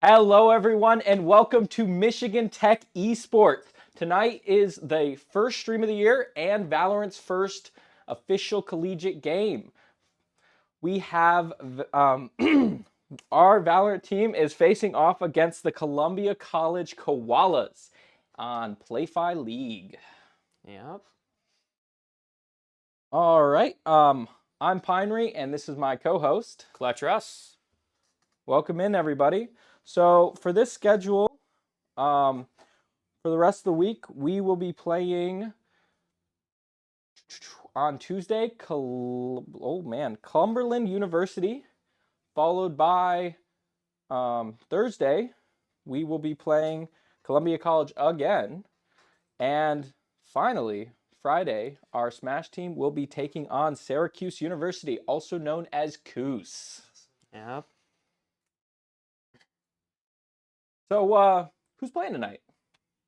Hello, everyone, and welcome to Michigan Tech Esports. Tonight is the first stream of the year and Valorant's first official collegiate game. We have our Valorant team is facing off against the Columbia College Koalas on Playfly League. Yep. All right. I'm Pinery, and this is my co-host. Clutch Russ. Welcome in, everybody. So for this schedule, for the rest of the week, we will be playing on Tuesday, Cumberland University, followed by Thursday, we will be playing Columbia College again, and finally, Friday, our Smash team will be taking on Syracuse University, also known as Coos. Yep. So, who's playing tonight?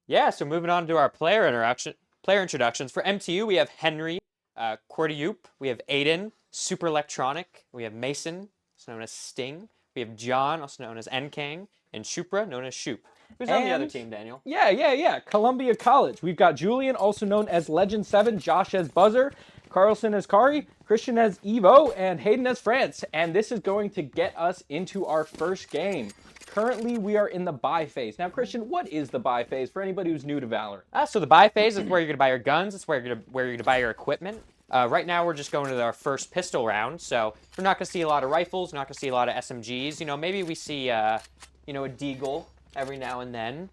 Yeah, so moving on to our player introductions. For MTU, we have Henry, Cordyup, we have Aiden, Super Electronic, we have Mason, also known as Sting, we have John, also known as Nkang, and Shupra, known as Shoop. Who's on the other team, Daniel? Yeah. Columbia College. We've got Julian, also known as Legend 7, Josh as Buzzer, Carlson as Kari, Christian as Evo, and Hayden as France. And this is going to get us into our first game. Currently, we are in the buy phase. Now, Christian, what is the buy phase for anybody who's new to Valorant? So the buy phase is where you're going to buy your guns. It's where you're going to buy your equipment. Right now, we're just going to our first pistol round. So we're not going to see a lot of rifles. We're not going to see a lot of SMGs. You know, maybe we see, a deagle every now and then.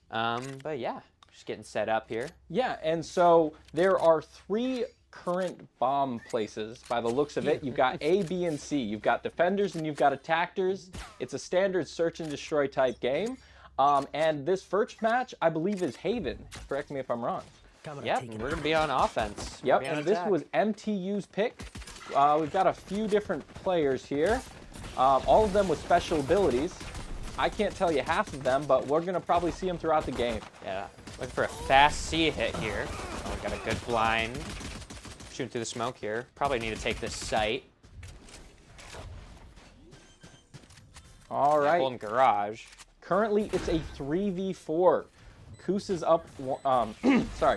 But yeah, just getting set up here. Yeah, and so there are 3 current bomb places by the looks of it. You've got A, B, and C. You've got defenders and you've got attackers. It's a standard search and destroy type game. And this first match, I believe, is Haven. Correct me if I'm wrong. Yep, we're going to be on offense. Yep, and this was MTU's pick. We've got a few different players here, all of them with special abilities. I can't tell you half of them, but we're going to probably see them throughout the game. Yeah, looking for a fast C hit here. Oh, we got a good blind. Shooting through the smoke here. Probably need to take this site. All right. Golden garage. Currently, it's a 3v4. Coos is up.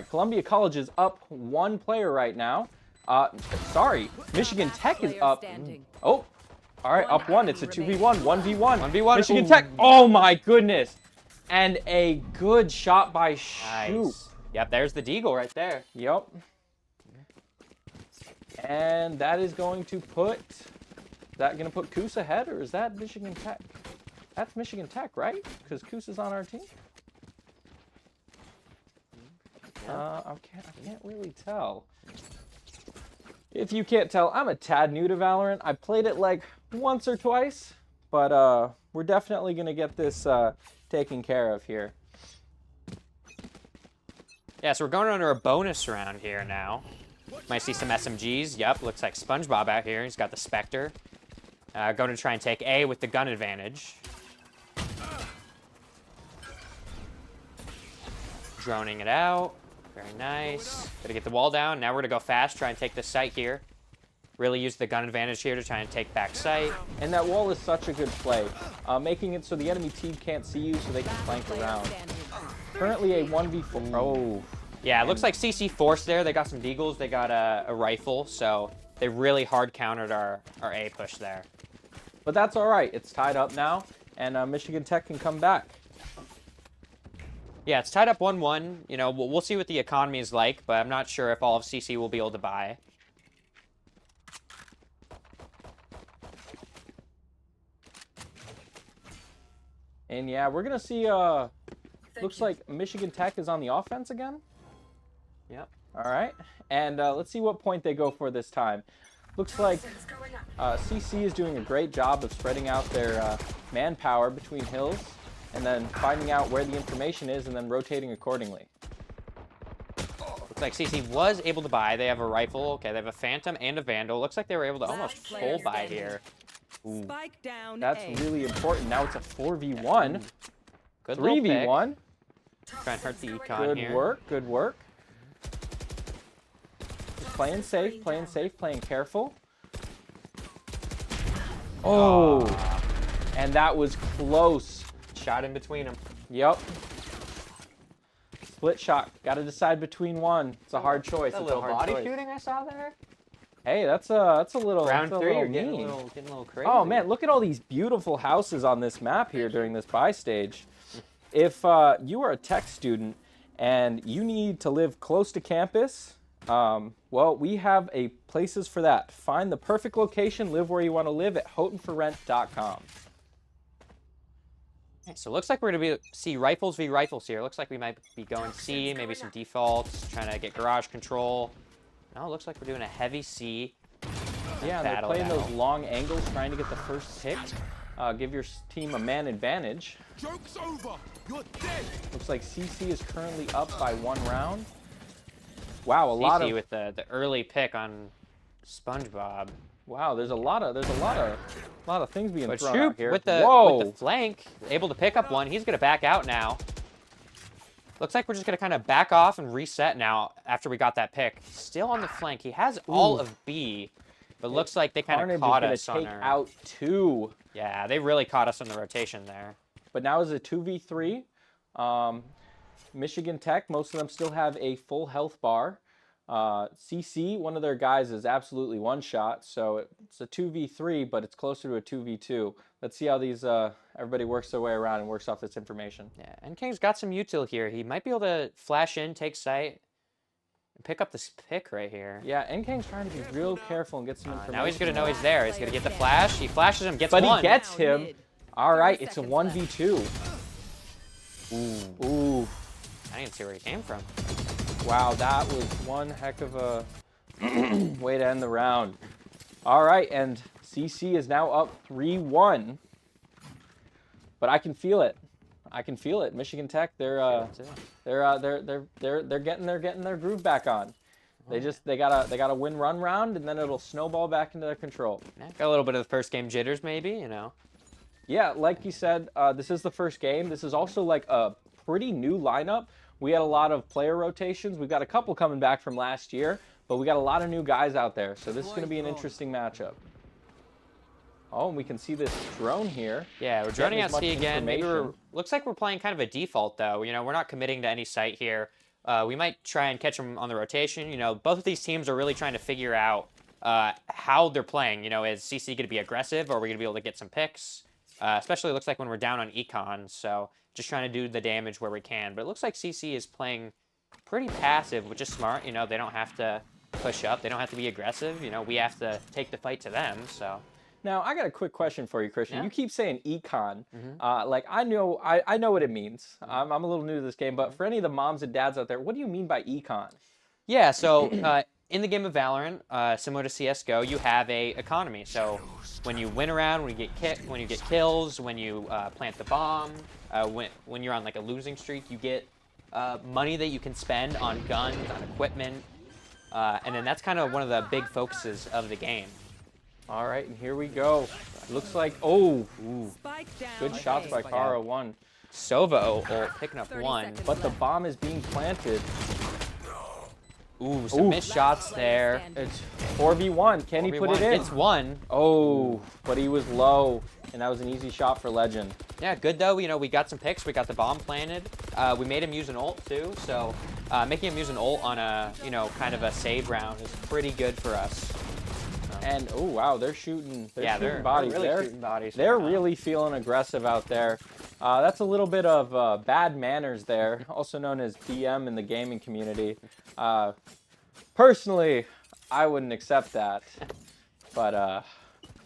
Columbia College is up 1 player right now. Michigan Tech is up. Oh, all right, up 1. It's a 2v1, 1v1. 1v1. Michigan Tech. Oh my goodness. And a good shot by Shoop. Nice. Yep, there's the deagle right there. Yep. And that is going to put, Coos ahead, or is that Michigan Tech? That's Michigan Tech, right? Because Coos is on our team. I can't really tell. If you can't tell, I'm a tad new to Valorant. I played it like once or twice, but we're definitely gonna get this taken care of here. Yeah, so we're going under a bonus round here now. Might see some SMGs. Yep, looks like SpongeBob out here. He's got the Spectre. Going to try and take A with the gun advantage. Droning it out. Very nice. Gotta get the wall down. Now we're gonna go fast, try and take this site here. Really use the gun advantage here to try and take back site. And that wall is such a good play, making it so the enemy team can't see you so they can flank around. Currently a 1v4. Oh. Yeah, it looks like CC forced there. They got some deagles. They got a rifle, so they really hard countered our A push there. But that's all right. It's tied up now, and Michigan Tech can come back. Yeah, it's tied up 1-1. You know, we'll see what the economy is like, but I'm not sure if all of CC will be able to buy. And yeah, we're gonna see. Looks like Michigan Tech is on the offense again. Yep. All right, and let's see what point they go for this time. Looks like CC is doing a great job of spreading out their manpower between hills, and then finding out where the information is, and then rotating accordingly. Looks like CC was able to buy. They have a rifle. Okay, they have a Phantom and a Vandal. Looks like they were able to almost full buy here. Ooh. Spike down. That's really important. Now it's a 4v1. Good 3v1. Try and hurt the econ here. Good work, good work. Just playing safe, playing careful. Oh, and that was close. shot in between them. Yep. Split shot. Got to decide between one. It's a hard choice. That It's little a hard body choice. shooting I saw there. Hey, that's a little Round that's a 3, little you're getting mean. a little crazy. Oh man, look at all these beautiful houses on this map here during this buy stage. If you are a tech student and you need to live close to campus, well, we have places for that. Find the perfect location, live where you want to live at houghtonforrent.com. So it looks like we're going to see rifles v rifles here. Looks like we might be going C, maybe some defaults, trying to get garage control. No, it looks like we're doing a heavy C. Yeah, and they're playing those long angles, trying to get the first pick. Give your team a man advantage. Joke's over. You're dead. Looks like CC is currently up by 1 round. Wow, a lot of with the early pick on SpongeBob. wow. There's a lot of things being But thrown out here. with Whoa! the flank, able to pick up one. He's gonna back out now. Looks like we're just gonna kind of back off and reset now after we got that pick. Still on the flank. He has all of B, but looks like they kind of caught us on take our. out 2. Yeah, they really caught us on the rotation there. But now is a 2v3. Michigan Tech, most of them still have a full health bar. CC, one of their guys is absolutely one shot, so it's a 2v3, but it's closer to a 2v2. Let's see how these everybody works their way around and works off this information. Yeah, and King's got some util here. He might be able to flash in, take sight, and pick up this pick right here. Yeah, Nkang's trying to be real careful and get some information. Now he's gonna know he's there. He's gonna get the flash. He flashes him, gets but one. he gets him. All right, it's a 1v2. Ooh. I didn't see where he came from. Wow, that was one heck of a way to end the round. All right, and CC is now up 3-1. But I can feel it. I can feel it. Michigan Tech, they're getting their groove back on. They gotta win run round, and then it'll snowball back into their control. Yeah, got a little bit of the first game jitters, maybe, you know. Yeah, like you said, this is the first game. This is also like a pretty new lineup. We had a lot of player rotations. We've got a couple coming back from last year, but we got a lot of new guys out there. So this is going to be an interesting matchup. Oh, and we can see this drone here. Yeah, we're droning out C again. Maybe information. looks like we're playing kind of a default, though. You know, we're not committing to any site here. We might try and catch them on the rotation. You know, both of these teams are really trying to figure out how they're playing. You know, is CC going to be aggressive, or are we going to be able to get some picks? Especially looks like when we're down on econ, so just trying to do the damage where we can. But it looks like CC is playing pretty passive, which is smart. You know, they don't have to push up. They don't have to be aggressive. You know, we have to take the fight to them, so. Now, I got a quick question for you, Christian. Yeah? You keep saying econ. Like, I know what it means. I'm a little new to this game, but for any of the moms and dads out there, what do you mean by econ? Yeah, so in the game of Valorant, similar to CS:GO, you have a economy. So when you win around, when you get kills, when you plant the bomb, when you're on like a losing streak, you get money that you can spend on guns, on equipment, and then that's kind of one of the big focuses of the game. All right, and here we go. Looks like, good shots by Kara, one. Sova ult picking up one. But the bomb is being planted. Ooh, some missed shots there. It's 4v1. Can he put it in? It's one. Oh, but he was low, and that was an easy shot for Legend. Yeah, good though. You know, we got some picks. We got the bomb planted. We made him use an ult too. So making him use an ult on a, you know, kind of a save round is pretty good for us. And oh wow, they're shooting. They're bodies. Really shooting bodies. They're really feeling aggressive out there. That's a little bit of bad manners there, also known as BM in the gaming community. Personally, I wouldn't accept that, but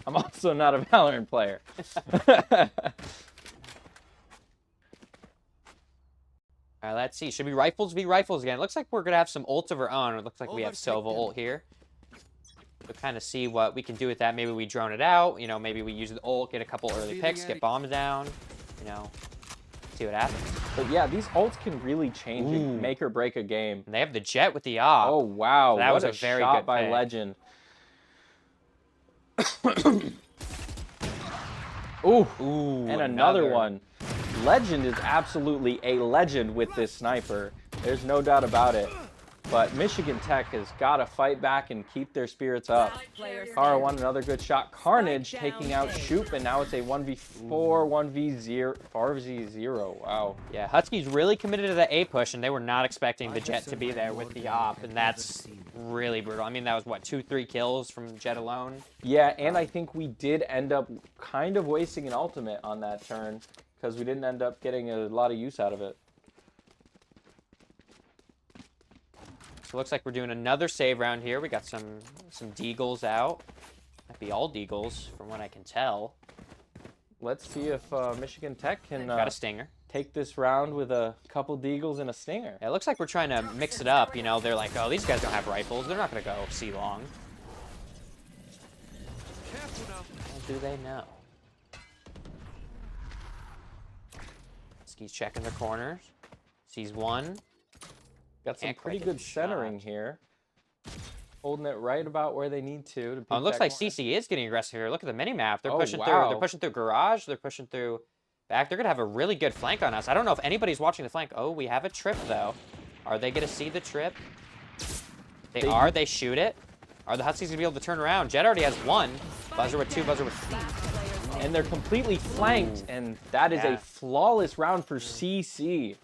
I'm also not a Valorant player. All right, let's see. Should be rifles v rifles again. It looks like we're gonna have some ults of our own. It looks like we have Sova ult here. We'll kind of see what we can do with that. Maybe we drone it out. You know, maybe we use the ult, get a couple early picks, get bombs down. You know, see what happens. But yeah, these ults can really change and make or break a game. And they have the jet with the op. Oh wow, So that was what a very shot good by pick. Legend. And another one. Legend is absolutely a legend with this sniper. There's no doubt about it. But Michigan Tech has got to fight back and keep their spirits up. Kara won another good shot. Carnage taking out Shoop, and now it's a 1v4, 1v0, 4v0. Wow. Yeah, Husky's really committed to the A push, and they were not expecting the Jet to be there with the op, and that's really brutal. I mean, that was, what, 2-3 kills from Jet alone? Yeah, and I think we did end up kind of wasting an ultimate on that turn because we didn't end up getting a lot of use out of it. So it looks like we're doing another save round here. We got some Deagles out. Might be all Deagles from what I can tell. Let's see if Michigan Tech can Got a Stinger. take this round with a couple Deagles and a Stinger. Yeah, it looks like we're trying to mix it up. You know, they're like, oh, these guys don't have rifles. They're not going to go see long. Careful now. How do they know? Ski's checking the corners. Sees one. Got some Can't quite pretty get good the centering shot. here. Holding it right about where they need to Oh, it looks like corner. CC is getting aggressive here. Look at the mini map. They're Oh, pushing through. wow. They're pushing through garage. They're pushing through back. They're gonna have a really good flank on us. I don't know if anybody's watching the flank. Oh, we have a trip though. Are they gonna see the trip? They are. They shoot it. Are the Huskies gonna be able to turn around? Jet already has one. Buzzer with two. Buzzer with three. And they're completely flanked, and that is Yeah. a flawless round for CC.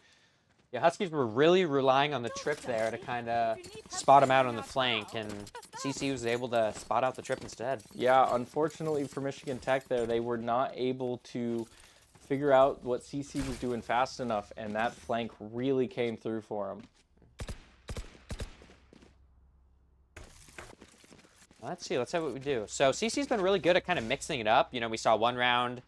Yeah, Huskies were really relying on the trip there to kind of spot them out on the flank, and CC was able to spot out the trip instead. Yeah, unfortunately for Michigan Tech there, they were not able to figure out what CC was doing fast enough, and that flank really came through for them. Let's see. Let's see what we do. So CC's been really good at kind of mixing it up. You know, we saw one round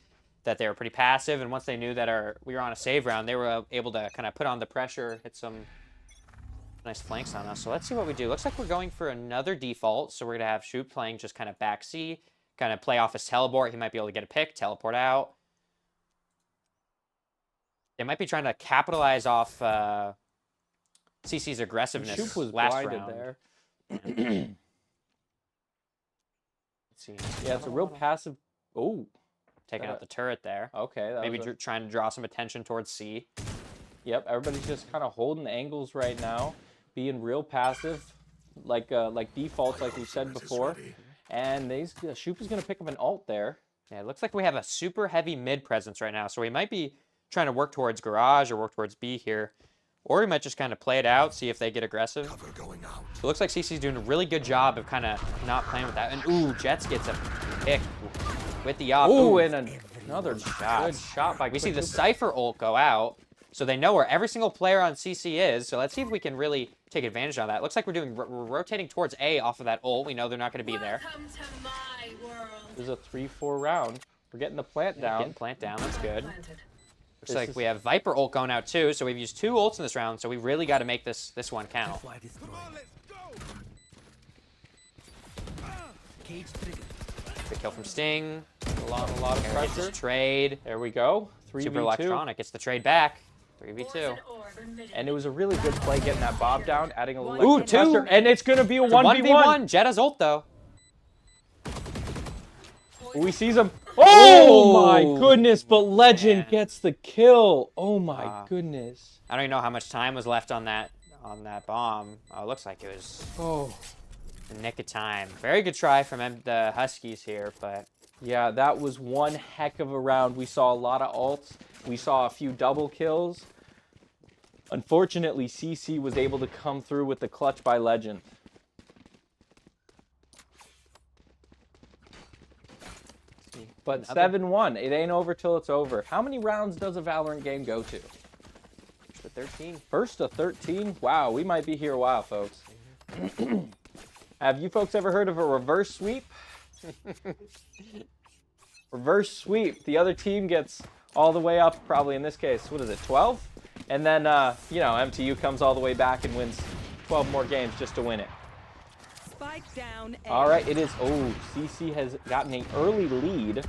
that they were pretty passive, and once they knew that we were on a save round, they were able to kind of put on the pressure, hit some nice flanks on us. So let's see what we do. Looks like we're going for another default, so we're going to have Shoot playing just kind of back C, kind of play off his teleport. He might be able to get a pick, teleport out. They might be trying to capitalize off CC's aggressiveness Shoop was last blinded round. there. Let's see. Yeah, it's a real passive. Oh, Taking out the turret there. okay. That Maybe was trying to draw some attention towards C. Yep, everybody's just kind of holding angles right now, being real passive, like defaults, like we said before. And Shoop is going to pick up an ult there. Yeah, it looks like we have a super heavy mid presence right now, so we might be trying to work towards garage or work towards B here. Or we might just kind of play it out, see if they get aggressive. So it looks like CC's doing a really good job of kind of not playing with that. And ooh, Jets gets a pick with the op. Ooh, and another good shot by We see Quick the Hooper. Cypher ult go out, so they know where every single player on CC is. So let's see if we can really take advantage of that. Looks like we're rotating towards A off of that ult. We know they're not going to be there. Welcome to my world. This is a 3-4 round. We're getting the plant down. Getting plant down, that's good. Planted. Looks like we have Viper ult going out too, so we've used 2 ults in this round, so we really got to make this one count. Come on, let's go. Good kill from Sting. A lot of Gets pressure. his trade. There we go. Super 3v2. Electronic gets the trade back. Force 3v2. an orb emitted. And it was a really good play getting that bob down, adding a little Ooh, extra two. pressure, and it's going to be a It's a 1v1. Jetta's ult though. We sees him. Oh Oh! my goodness, but Legend Man. gets the kill. Oh my Wow. goodness. I don't even know how much time was left on that bomb. Oh, it looks like it was Oh. the nick of time. Very good try from the Huskies here, but Yeah, that was one heck of a round. We saw a lot of ults. We saw a few double kills. Unfortunately, CC was able to come through with the clutch by Legend. But 7-1, it ain't over till it's over. How many rounds does a Valorant game go to? for 13. First to 13? Wow, we might be here a while, folks. Have you folks ever heard of a reverse sweep? Reverse sweep. The other team gets all the way up, probably in this case, what is it, 12? And then, you know, MTU comes all the way back and wins 12 more games just to win it. Spike down. A. All right, it is. Oh, CC has gotten an early lead,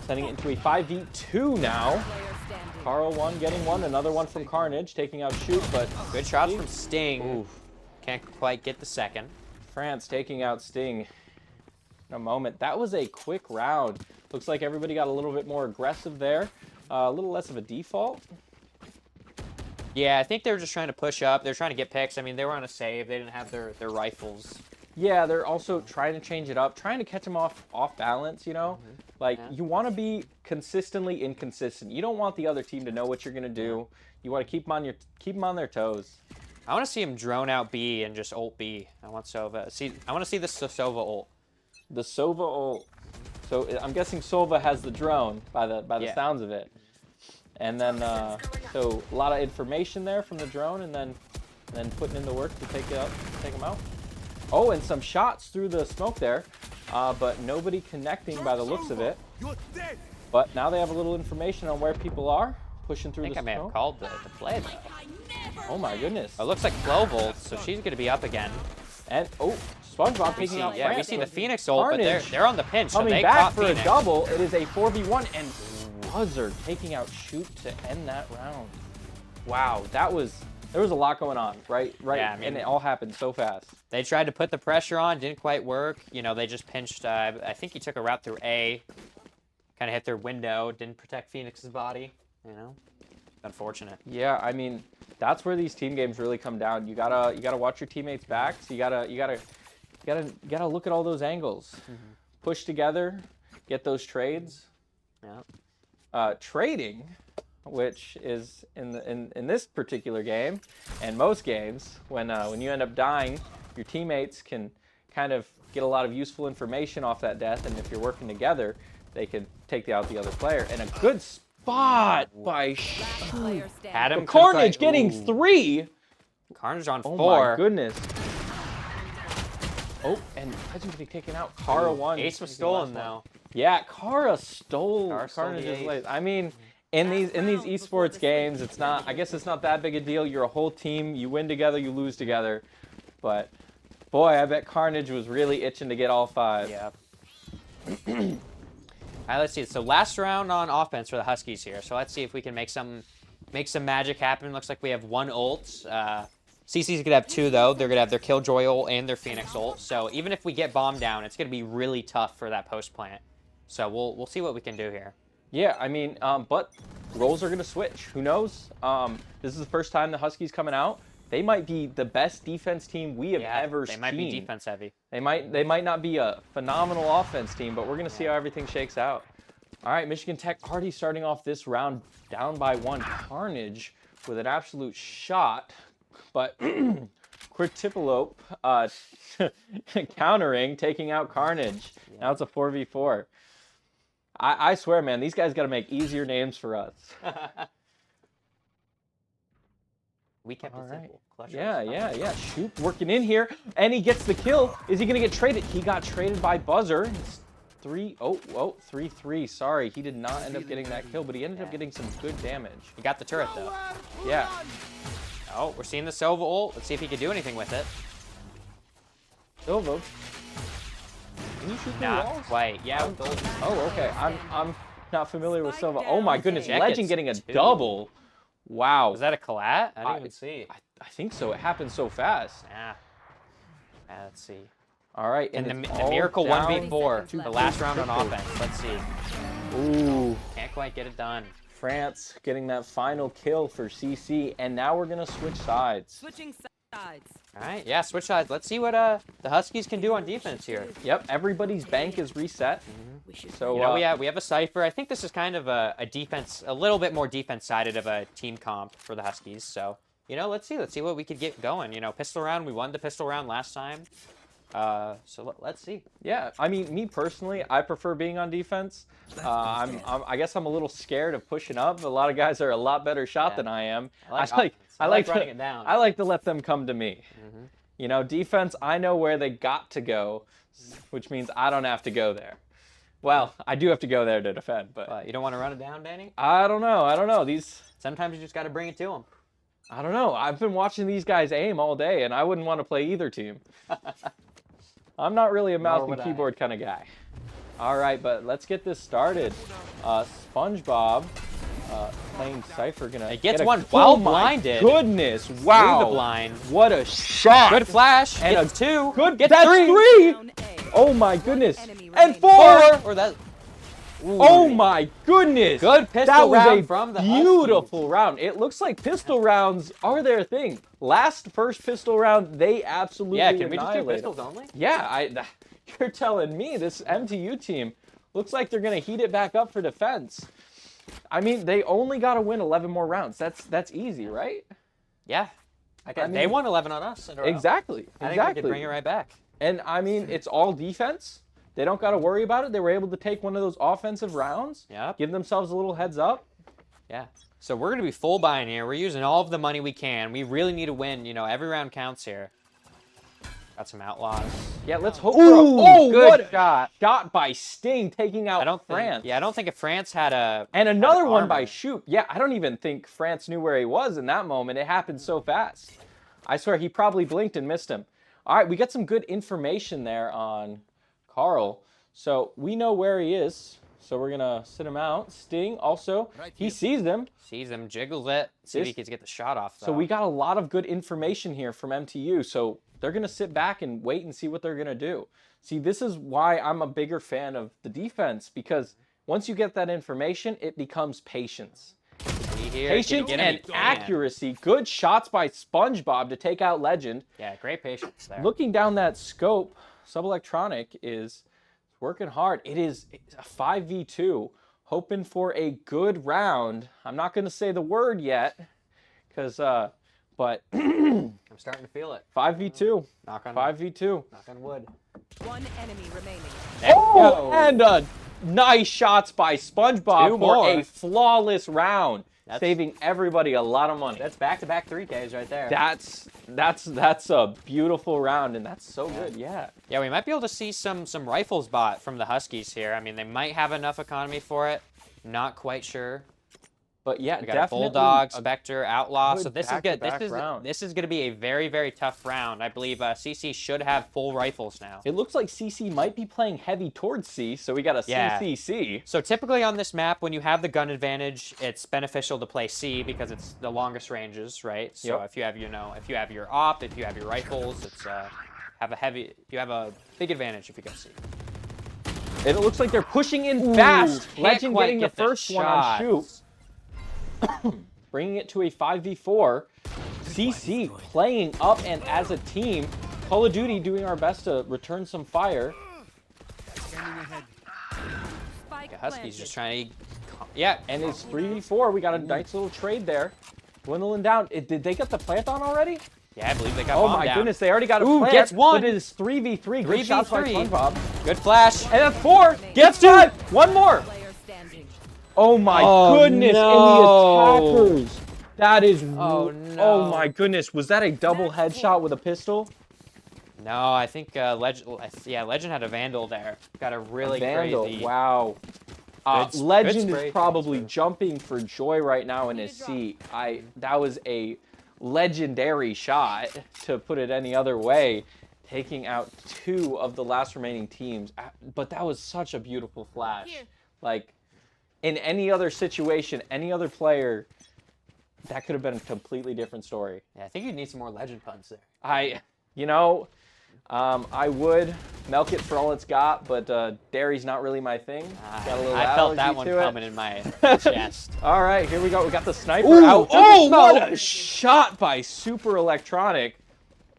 sending it into a 5v2 now. Player standing. Carl one, getting one. Another one from Carnage, taking out Shoot, but Good shots from Sting. Oof. Can't quite get the second. France taking out Sting in a moment. That was a quick round. Looks like everybody got a little bit more aggressive there. A little less of a default. Yeah, I think they were just trying to push up. They're trying to get picks. I mean, they were on a save. They didn't have their rifles. Yeah, they're also trying to change it up, trying to catch them off balance, you know? Like, Yeah. you want to be consistently inconsistent. You don't want the other team to know what you're going to do. You want to keep them on their toes. I want to see him drone out B and just ult B. I want Sova. I want to see the Sova ult. The Sova ult. So I'm guessing Sova has the drone by the Yeah. sounds of it. And then so a lot of information there from the drone, and then putting in the work to take them out. Oh, and some shots through the smoke there, but nobody connecting by the looks of it. You're dead. But now they have a little information on where people are pushing through I think the I may have smoke. called the play though. Oh my goodness. Oh, it looks like Clove ult, so she's gonna be up again. And SpongeBob taking out Yeah, we France. see the Phoenix ult, but Carnage they're on the pinch, so coming they back caught for Phoenix. a double. It is a 4v1, and Buzzard taking out Shoot to end that round. Wow, there was a lot going on, right? Yeah, I mean- and it all happened so fast. They tried to put the pressure on, didn't quite work. You know, they just pinched. I think he took a route through A, kind of hit their window, didn't protect Phoenix's body. You know, unfortunate. Yeah, I mean, that's where these team games really come down. You gotta watch your teammates' backs. You gotta look at all those angles. Push together, get those trades. Yeah. Trading, which is in this particular game and most games, when you end up dying, your teammates can kind of get a lot of useful information off that death, and if you're working together, they can take out the other player. And a good spot by Player standing. Had him Carnage couldn't getting quite- 3. Carnage on Oh 4. my goodness. Oh, and Legend getting taken out. Kara won. Ace was stolen though. Yeah, Kara stole Kara stole the Carnage's ace. lace. I mean, in these esports games, it's not. I guess it's not that big a deal. You're a whole team. You win together, you lose together. But boy, I bet Carnage was really itching to get all 5. Yeah. All right, let's see. So last round on offense for the Huskies here. So let's see if we can make some magic happen. Looks like we have 1 ult. CC's gonna have 2 though. They're gonna have their Killjoy ult and their Phoenix ult. So even if we get bombed down, it's gonna be really tough for that post plant. So we'll see what we can do here. Yeah, I mean, but roles are gonna switch. Who knows? This is the first time the Huskies coming out. They might be the best defense team we have ever seen. They might be defense heavy. They might not be a phenomenal offense team, but we're gonna see how everything shakes out. All right, Michigan Tech already starting off this round down by 1. Carnage with an absolute shot, but Quirtipilope countering, taking out Carnage. Now it's a 4v4. I swear, man, these guys got to make easier names for us. We kept it simple. Clutch Yeah, us. yeah. Shoot, working in here, and he gets the kill. Is he gonna get traded? He got traded by Buzzer. It's 3-3. Sorry, he did not end up getting that kill, but he ended up getting some good damage. He got the turret though. Yeah. Oh, we're seeing the Sova ult. Let's see if he can do anything with it. Silva. Can you shoot through Not walls? quite. Yeah. with those- Oh, okay. I'm not familiar with Silva. Oh my goodness, Jack Legend gets getting a 2. double. Wow. Was that a collat? I didn't even see. I think so. It happened so fast. Yeah. Let's see. All right, And and the it's all Miracle down 1v4, to the last round on triple. offense. Let's see. Ooh, Can't quite get it done. France getting that final kill for CC, and now we're gonna switch sides. Switching sides. All right, yeah, switch sides. Let's see what the Huskies can do on defense here. Yep, everybody's bank is reset. So You know, we have a Cypher. I think this is kind of a defense, a little bit more defense-sided of a team comp for the Huskies. So, you know, let's see what we could get going. You know, pistol round, we won the pistol round last time. So let's see. yeah, I mean, me personally, I prefer being on defense. I guess I'm a little scared of pushing up. A lot of guys are a lot better shot Yeah. than I am. I like running it down. I like to let them come to me. You know, defense, I know where they got to go, which means I don't have to go there. Well, I do have to go there to defend, but You don't want to run it down, Danny? I don't know. Sometimes you just got to bring it to them. I don't know. I've been watching these guys aim all day, and I wouldn't want to play either team. I'm not really a mouse and would I. keyboard kind of guy. All right, but let's get this started. SpongeBob playing Cypher gonna It gets get a- one while oh my blinded. Goodness! Wow! Through the blind. What a shot! Good flash. And Gets 2. Good. Gets That's 3. three. Down A. Oh my goodness! Enemy And remaining. 4. Or that. Oh my goodness! Good pistol that was round a from the beautiful round. It looks like pistol rounds are their thing. First pistol round, they absolutely Yeah, can we just do annihilated. pistols only? Yeah, you're telling me this MTU team looks like they're gonna heat it back up for defense. I mean, they only got to win 11 more rounds. That's easy, right? Yeah. I They mean, won 11 on us in a row. Exactly. I think we could bring it right back. And I mean, it's all defense. They don't got to worry about it. They were able to take one of those offensive rounds. Yep. Give themselves a little heads up. Yeah. So we're going to be full buying here. We're using all of the money we can. We really need to win. You know, every round counts here. Got some outlaws. Yeah, let's hope Ooh, for a good what a shot. shot by Sting taking out I don't France. think. Yeah, I don't think if France had a. And another one by armor. Shoop. Yeah, I don't even think France knew where he was in that moment. It happened so fast. I swear he probably blinked and missed him. All right, we got some good information there on Carl. So we know where he is. So we're going to sit him out. Sting also, he sees them. Sees him, jiggles it. See if he can get the shot off. So we got a lot of good information here from MTU. So they're going to sit back and wait and see what they're going to do. See, this is why I'm a bigger fan of the defense, because once you get that information, it becomes patience. Patience and accuracy. Good shots by SpongeBob to take out Legend. Yeah, great patience there. Looking down that scope, Subelectronic is working hard. It is a 5v2, hoping for a good round. I'm not going to say the word yet, because, but I'm starting to feel it. 5v2. Knock on 5v2. Knock on wood. One enemy remaining. Oh, and nice shots by SpongeBob Two for more. a flawless round, saving everybody a lot of money. That's back-to-back 3Ks right there. That's a beautiful round, and that's so good. Yeah. Yeah, we might be able to see some rifles bought from the Huskies here. I mean, they might have enough economy for it. Not quite sure. But yeah, We got definitely a Bulldog, Spectre, Outlaw. good So this is good. back-to-back round. This is going to be a very, very tough round. I believe CC should have full rifles now. It looks like CC might be playing heavy towards C, so we got a Yeah. CCC. So typically on this map, when you have the gun advantage, it's beneficial to play C because it's the longest ranges, right? So Yep. if you have, if you have your op, if you have your rifles, it's you have a big advantage if you go C. And it looks like they're pushing in fast. Can't Legend quite getting the get first one on Shoot. shots. Bringing it to a 5v4. CC playing up and as a team. Call of Duty doing our best to return some fire. Scanning ahead. Spike Yeah, Huskies planted. just trying to... Yeah, And it's 3v4. We got a nice little trade there. Dwindling down. Did they get the plant on already? yeah, I believe they got Oh bombed my down. goodness, they already got a Ooh, plant. gets one. But it is 3v3. Good shots by 3v3. SpongeBob. Good flash. And that's 4. Gets 5. One more. Player standing. Oh my Oh, goodness, no. and the attackers. That is, Oh, no. oh my goodness. Was that a double headshot with a pistol? No, I think Legend had a Vandal there. Got a really Vandal, crazy... wow. Good Legend spray. is probably jumping for joy right now in his seat. That was a legendary shot, to put it any other way, taking out 2 of the last remaining teams. But that was such a beautiful flash. Like, in any other situation, any other player, that could have been a completely different story. Yeah, I think you need some more Legend puns there. I would milk it for all it's got, but dairy's not really my thing. Got a little I felt that allergy one to it. coming in my chest. All right, here we go. We got the sniper Ooh, out. oh, Oh, what no. a shot by Super Electronic.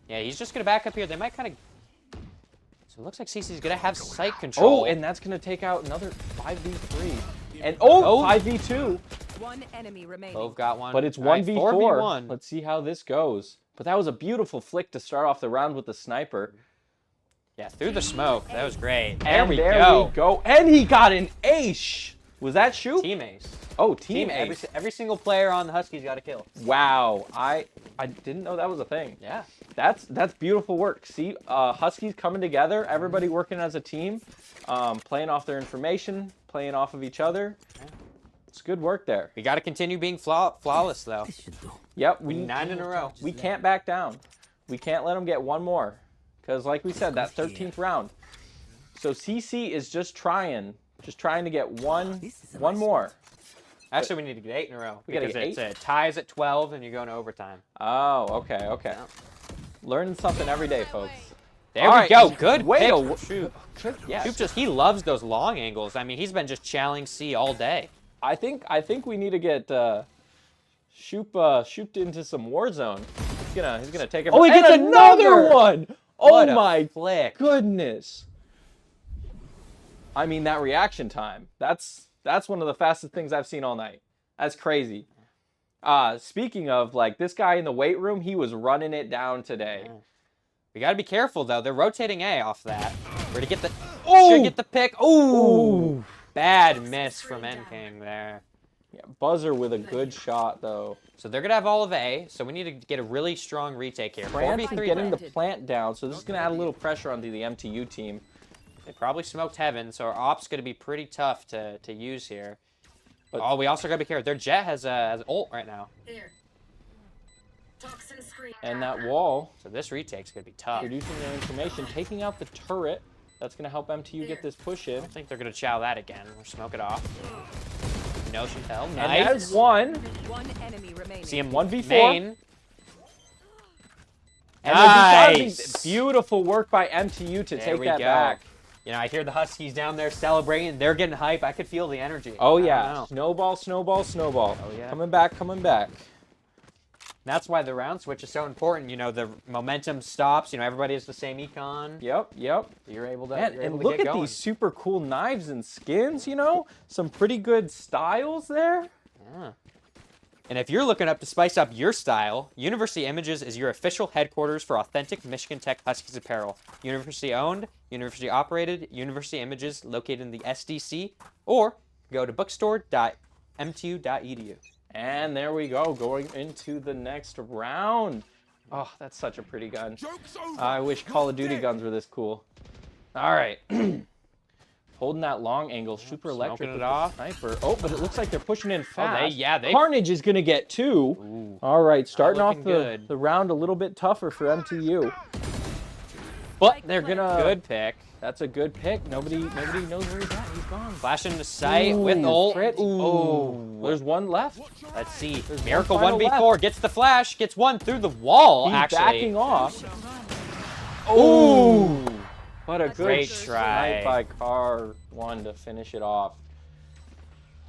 Yeah, he's just going to back up here. They might kind of... So it looks like CC's going to have sight control. Oh, and that's going to take out another 5v3. And, 5v2. One enemy remaining. Clove got one. But it's All right, 1v4. 4v1. Let's see how this goes. But that was a beautiful flick to start off the round with the sniper. Yeah, through the smoke. That was great. And there we go. And he got an ace. Was that Shoot? Team ace. Oh, team ace. Every single player on the Huskies got a kill. Wow. I didn't know that was a thing. Yeah. That's beautiful work. See, Huskies coming together, everybody working as a team, playing off their information, playing off of each other. It's good work there. We got to continue being flawless, though. Yep, 9 in a row. we can't back down. We can't let them get one more, because like we said, that 13th round. So CC is just trying to get one more. Actually, we need to get 8 in a row. We gotta Because get it's ties at 12 and you go into overtime. Oh, okay. Learning something every day, folks. There All we right, go. Good way pick. to- Shoot. Yeah. He loves those long angles. I mean, he's been just chowing C all day. I think we need to get Shoop into some Warzone. He's gonna take it. Oh, he and gets another another! one. What Oh a my flick. goodness. I mean, that reaction time. That's one of the fastest things I've seen all night. That's crazy. Speaking of, like, this guy in the weight room, he was running it down today. We got to be careful, though. They're rotating A off that. We're to get the... Ooh! Should get the pick. Ooh! Ooh. Bad miss from NKing there. Yeah, Buzzer with a good shot, though. So they're going to have all of A, so we need to get a really strong retake here. France is 4v3 getting the planted. plant down, so this is going to add a little pressure onto the MTU team. They probably smoked Heaven, so our op's going to be pretty tough to use here. But we also got to be careful. Their Jet has ult right now. There. Toxin screen. And that wall, So this retake's going to be tough. reducing their information, taking out the turret. That's going to help MTU get this push in. I think they're going to chow that again. Or smoke it off. No Chantel. And Nice. that's one. One enemy remaining. See him 1v4. main. And Nice. beautiful work by MTU to There take we that go. back. You know, I hear the Huskies down there celebrating. They're getting hype. I could feel the energy. Oh I don't yeah, know. snowball, snowball, snowball. Oh, yeah. Coming back, coming back. That's why the round switch is so important. You know, the momentum stops. You know, everybody has the same econ. Yep, yep. You're able to, Man, you're and able to look get at going. these super cool knives and skins, you know? Some pretty good styles there. Yeah. And if you're looking up to spice up your style, University Images is your official headquarters for authentic Michigan Tech Huskies apparel. University owned, university operated, University Images located in the SDC, or go to bookstore.mtu.edu. And there we go, going into the next round. Oh, that's such a pretty gun. I wish Call of Duty guns were this cool. All right. Holding that long angle, super electric smoking it with the off. sniper. Oh, but it looks like they're pushing in fast. they- Carnage is going to get two. Ooh. All right, starting off looking good. the round a little bit tougher for MTU. But they're going to... Good pick. That's a good pick. Nobody knows where he's at. He's gone. Flash into sight with ult. Crit. Ooh. There's one left. Let's see. There's Miracle one final 1v4 gets the flash, gets one through the wall, He's actually. backing off. Ooh. What a good Great try try. by Car One to finish it off.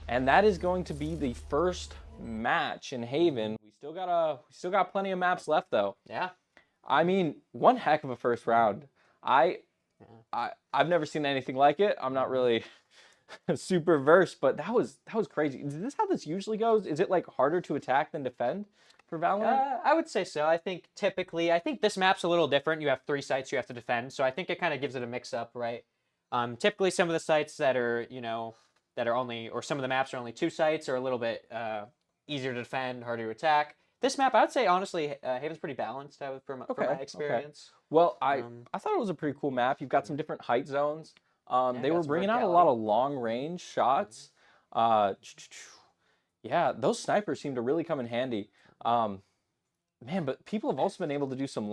And that is going to be the first match in Haven. We still got plenty of maps left though. Yeah. I mean, one heck of a first round. I've never seen anything like it. I'm not really super versed, but that was crazy. Is this how this usually goes? Is it like harder to attack than defend for Valorant? I would say so. I think this map's a little different. You have 3 sites you have to defend, so I think it kind of gives it a mix-up, right? Typically, some of the sites that are, or some of the maps are only 2 sites are a little bit easier to defend, harder to attack. This map, I would say, honestly, Haven's pretty balanced from my experience. Well, I thought it was a pretty cool map. You've got some different height zones. They got were some bringing out a verticality. lot of long-range shots. Yeah, those snipers seem to really come in handy. Man, but people have also been able to do some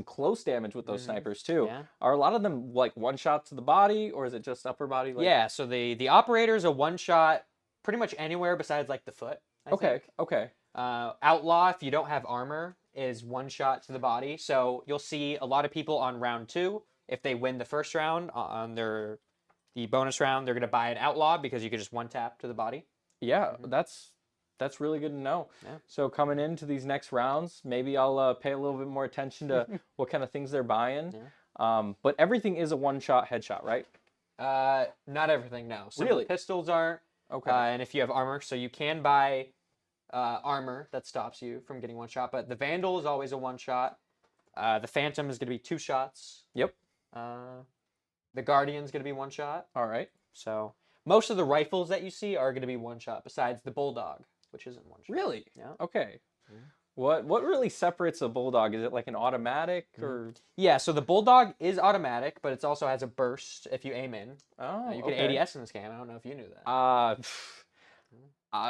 close damage with those snipers too. Yeah. Are a lot of them like one shot to the body, or is it just upper body? Like... Yeah, so the operator's a one-shot pretty much anywhere besides, like, the foot, I think. Okay. Outlaw, if you don't have armor, is one shot to the body. So you'll see a lot of people on round 2, if they win the first round on the bonus round, they're gonna buy an Outlaw because you can just one tap to the body. Yeah, that's really good to know. Yeah. So coming into these next rounds, maybe I'll pay a little bit more attention to what kind of things they're buying. Yeah. But everything is a one-shot headshot, right? Not everything, no. Some Really? of the pistols aren't. Okay. And if you have armor, so you can buy armor that stops you from getting one shot, but the Vandal is always a one shot. The Phantom is going to be 2 shots. Yep. The Guardian's going to be 1 shot. All right. So most of the rifles that you see are going to be 1 shot, besides the Bulldog, which isn't 1 shot. Really? Yeah. Okay. What really separates a bulldog? Is it like an automatic or? Yeah. So the Bulldog is automatic, but it also has a burst if you aim in. Oh, You can okay. ADS in this game. I don't know if you knew that.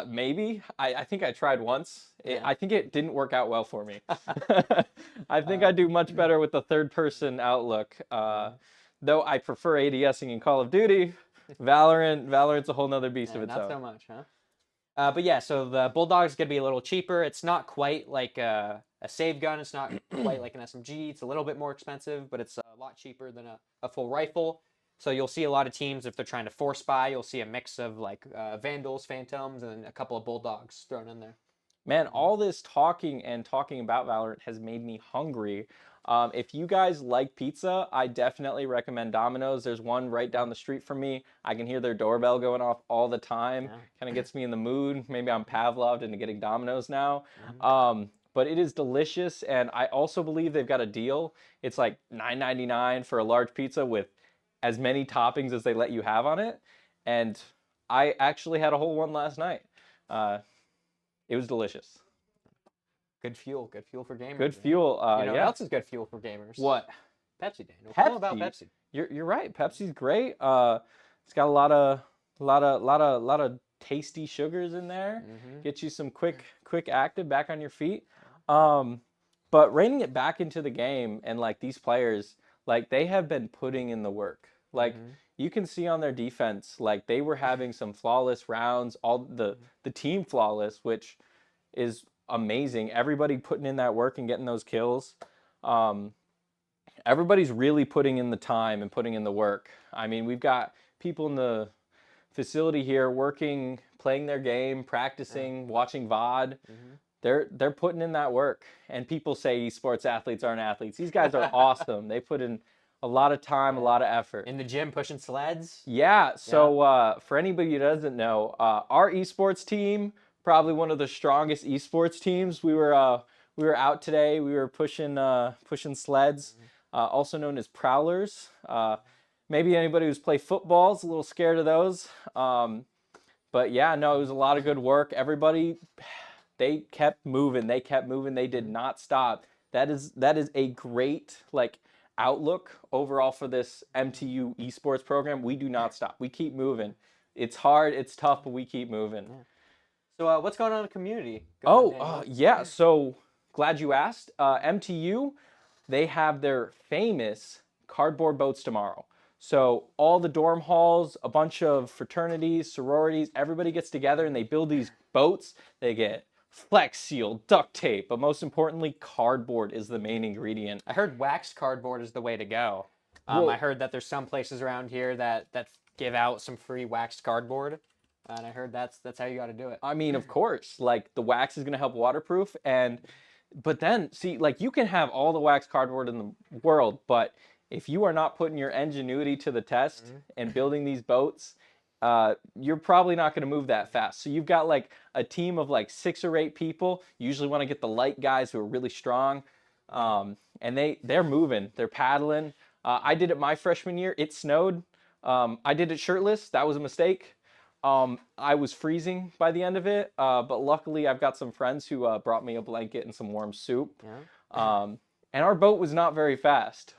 Maybe. I think I tried once. Yeah. I think it didn't work out well for me. I think I do much better with the third-person outlook. Though I prefer ADSing in Call of Duty. Valorant's a whole nother beast of its Not own. so much, huh? But yeah, so the Bulldog's gonna be a little cheaper. It's not quite like a a save gun. It's not quite like an SMG. It's a little bit more expensive, but it's a lot cheaper than a full rifle. So you'll see a lot of teams, if they're trying to force buy, you'll see a mix of like Vandals, Phantoms, and a couple of Bulldogs thrown in there. Man, all this talking about Valorant has made me hungry. If you guys like pizza, I definitely recommend Domino's. There's one right down the street from me. I can hear their doorbell going off all the time. Yeah. Kind of gets me in the mood. Maybe I'm Pavloved into getting Domino's now. But it is delicious, and I also believe they've got a deal. It's like $9.99 for a large pizza with as many toppings as they let you have on it. And I actually had a whole one last night. It was delicious. Good fuel for gamers. Good man. fuel. You know what Yeah. else is good fuel for gamers? What? Pepsi, Daniel. Tell 'em about Pepsi. Pepsi. You're right. Pepsi's great. It's got a lot of tasty sugars in there. Get you some quick active back on your feet. But reining it back into the game, and like these players, like they have been putting in the work. Like you can see on their defense, like they were having some flawless rounds. All the team flawless, which is amazing. Everybody putting in that work and getting those kills. Everybody's really putting in the time and putting in the work. I mean, we've got people in the facility here working, playing their game, practicing, watching VOD. They're putting in that work. And people say esports athletes aren't athletes. These guys are awesome. They put in a lot of time, a lot of effort. In the gym pushing sleds. Yeah, so for anybody who doesn't know, our esports team, probably one of the strongest esports teams. We were out today. We were pushing sleds, also known as prowlers. Maybe anybody who's played football is a little scared of those. But yeah, no, it was a lot of good work. Everybody, they kept moving. They kept moving. They did not stop. That is a great like outlook overall for this MTU esports program. We do not stop. We keep moving. It's hard, it's tough, but we keep moving. So what's going on in the community? Yeah. So glad you asked. MTU, they have their famous cardboard boats tomorrow. So all the dorm halls, a bunch of fraternities, sororities, everybody gets together and they build these boats. They get Flex Seal, duct tape, but most importantly, cardboard is the main ingredient. I heard waxed cardboard is the way to go. Well- I heard that there's some places around here that give out some free waxed cardboard, and I heard that's how you got to do it. I mean, of course, like the wax is going to help waterproof, but then see, like you can have all the wax cardboard in the world, but if you are not putting your ingenuity to the test and building these boats, you're probably not going to move that fast. So you've got like a team of like 6 or 8 people. You usually want to get the light guys who are really strong, and they're moving, they're paddling. I did it my freshman year. It snowed. I did it shirtless. That was a mistake. I was freezing by the end of it, but luckily I've got some friends who brought me a blanket and some warm soup. And our boat was not very fast.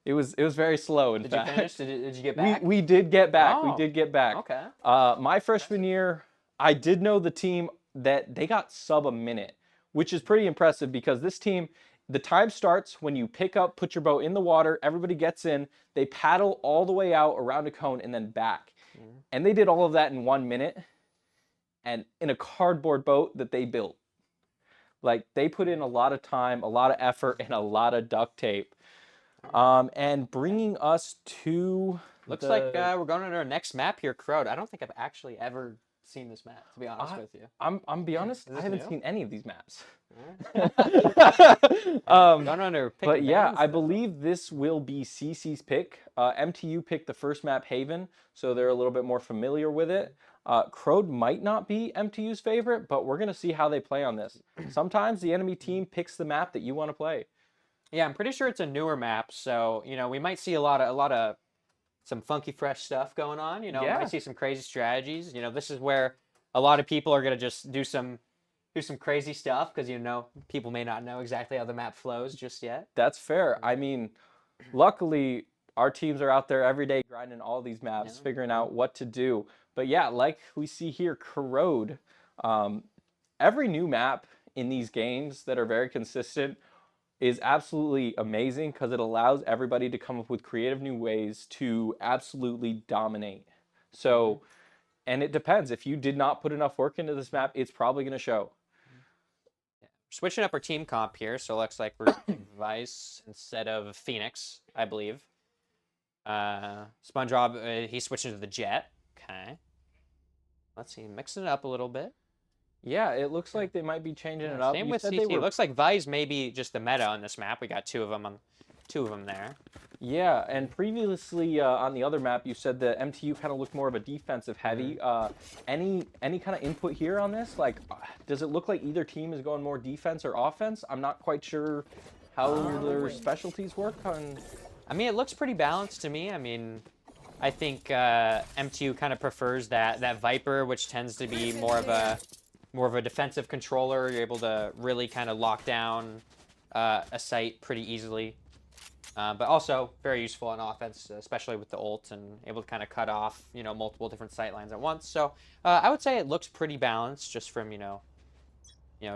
It was very slow. In Did fact, you finish? Did you get back? we did get back. Oh, We did get back. okay. My freshman year, I did know the team that they got sub a minute, which is pretty impressive because this team, the time starts when you pick up, put your boat in the water, everybody gets in, they paddle all the way out around a cone and then back. And they did all of that in 1 minute and in a cardboard boat that they built. Like they put in a lot of time, a lot of effort, and a lot of duct tape. And bringing us to Looks like we're going on our next map here, Crowd. I don't think I've actually ever seen this map, to be honest with you. I'm be honest, I this haven't new? seen any of these maps. Going on our pick But and yeah, bans, I though. believe this will be CC's pick. MTU picked the first map, Haven, so they're a little bit more familiar with it. Crowd might not be MTU's favorite, but we're gonna see how they play on this. Sometimes the enemy team picks the map that you want to play. Yeah, I'm pretty sure it's a newer map, so we might see a lot of some funky, fresh stuff going on. Yeah. Might see some crazy strategies. This is where a lot of people are gonna just do some crazy stuff because people may not know exactly how the map flows just yet. That's fair. I mean, luckily our teams are out there every day grinding all these maps, figuring out what to do. But yeah, like we see here, Corrode. Every new map in these games that are very consistent is absolutely amazing because it allows everybody to come up with creative new ways to absolutely dominate. So, and it depends. If you did not put enough work into this map, it's probably going to show. switching up our team comp here, so it looks like we're Vice instead of Phoenix, I believe. SpongeBob, he's switching to the Jet. Okay. Let's see, mixing it up a little bit. Yeah, it looks like they might be changing it up. Same You with said CC. they It were... looks like Vice may be just the meta on this map. We got two of them there. Yeah, and previously on the other map, you said the MTU kind of looked more of a defensive heavy. Any kind of input here on this? Like, does it look like either team is going more defense or offense? I'm not quite sure how their specialties work. I mean, it looks pretty balanced to me. I mean, I think MTU kind of prefers that Viper, which tends to be more of a defensive controller. You're able to really kind of lock down a site pretty easily. But also very useful on offense, especially with the ult and able to kind of cut off, multiple different sight lines at once. So I would say it looks pretty balanced just from,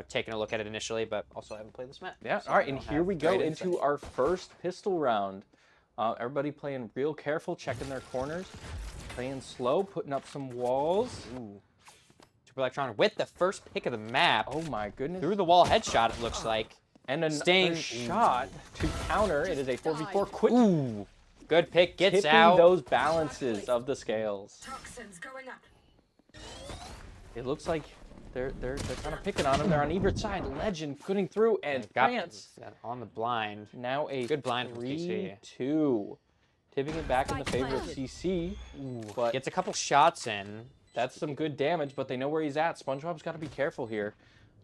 taking a look at it initially, but also I haven't played this map. Yeah, so all right, and here we go great into insight. our first pistol round. Everybody playing real careful, checking their corners, playing slow, putting up some walls. Ooh. Super Electron with the first pick of the map. Oh my goodness. Through the wall headshot, it looks like. And another Staying- shot to counter. It is a 4v4. Quit Ooh. Good pick, gets tipping out. those balances of the scales. Toxins going up. It looks like they're kind of picking on him. They're on either side. Legend putting through, and Got France on the blind. now a Good blind from CC. 3-2. Tipping it back in the favor of Spike CC. But Gets a couple shots in. that's some good damage, but they know where he's at. SpongeBob's got to be careful here.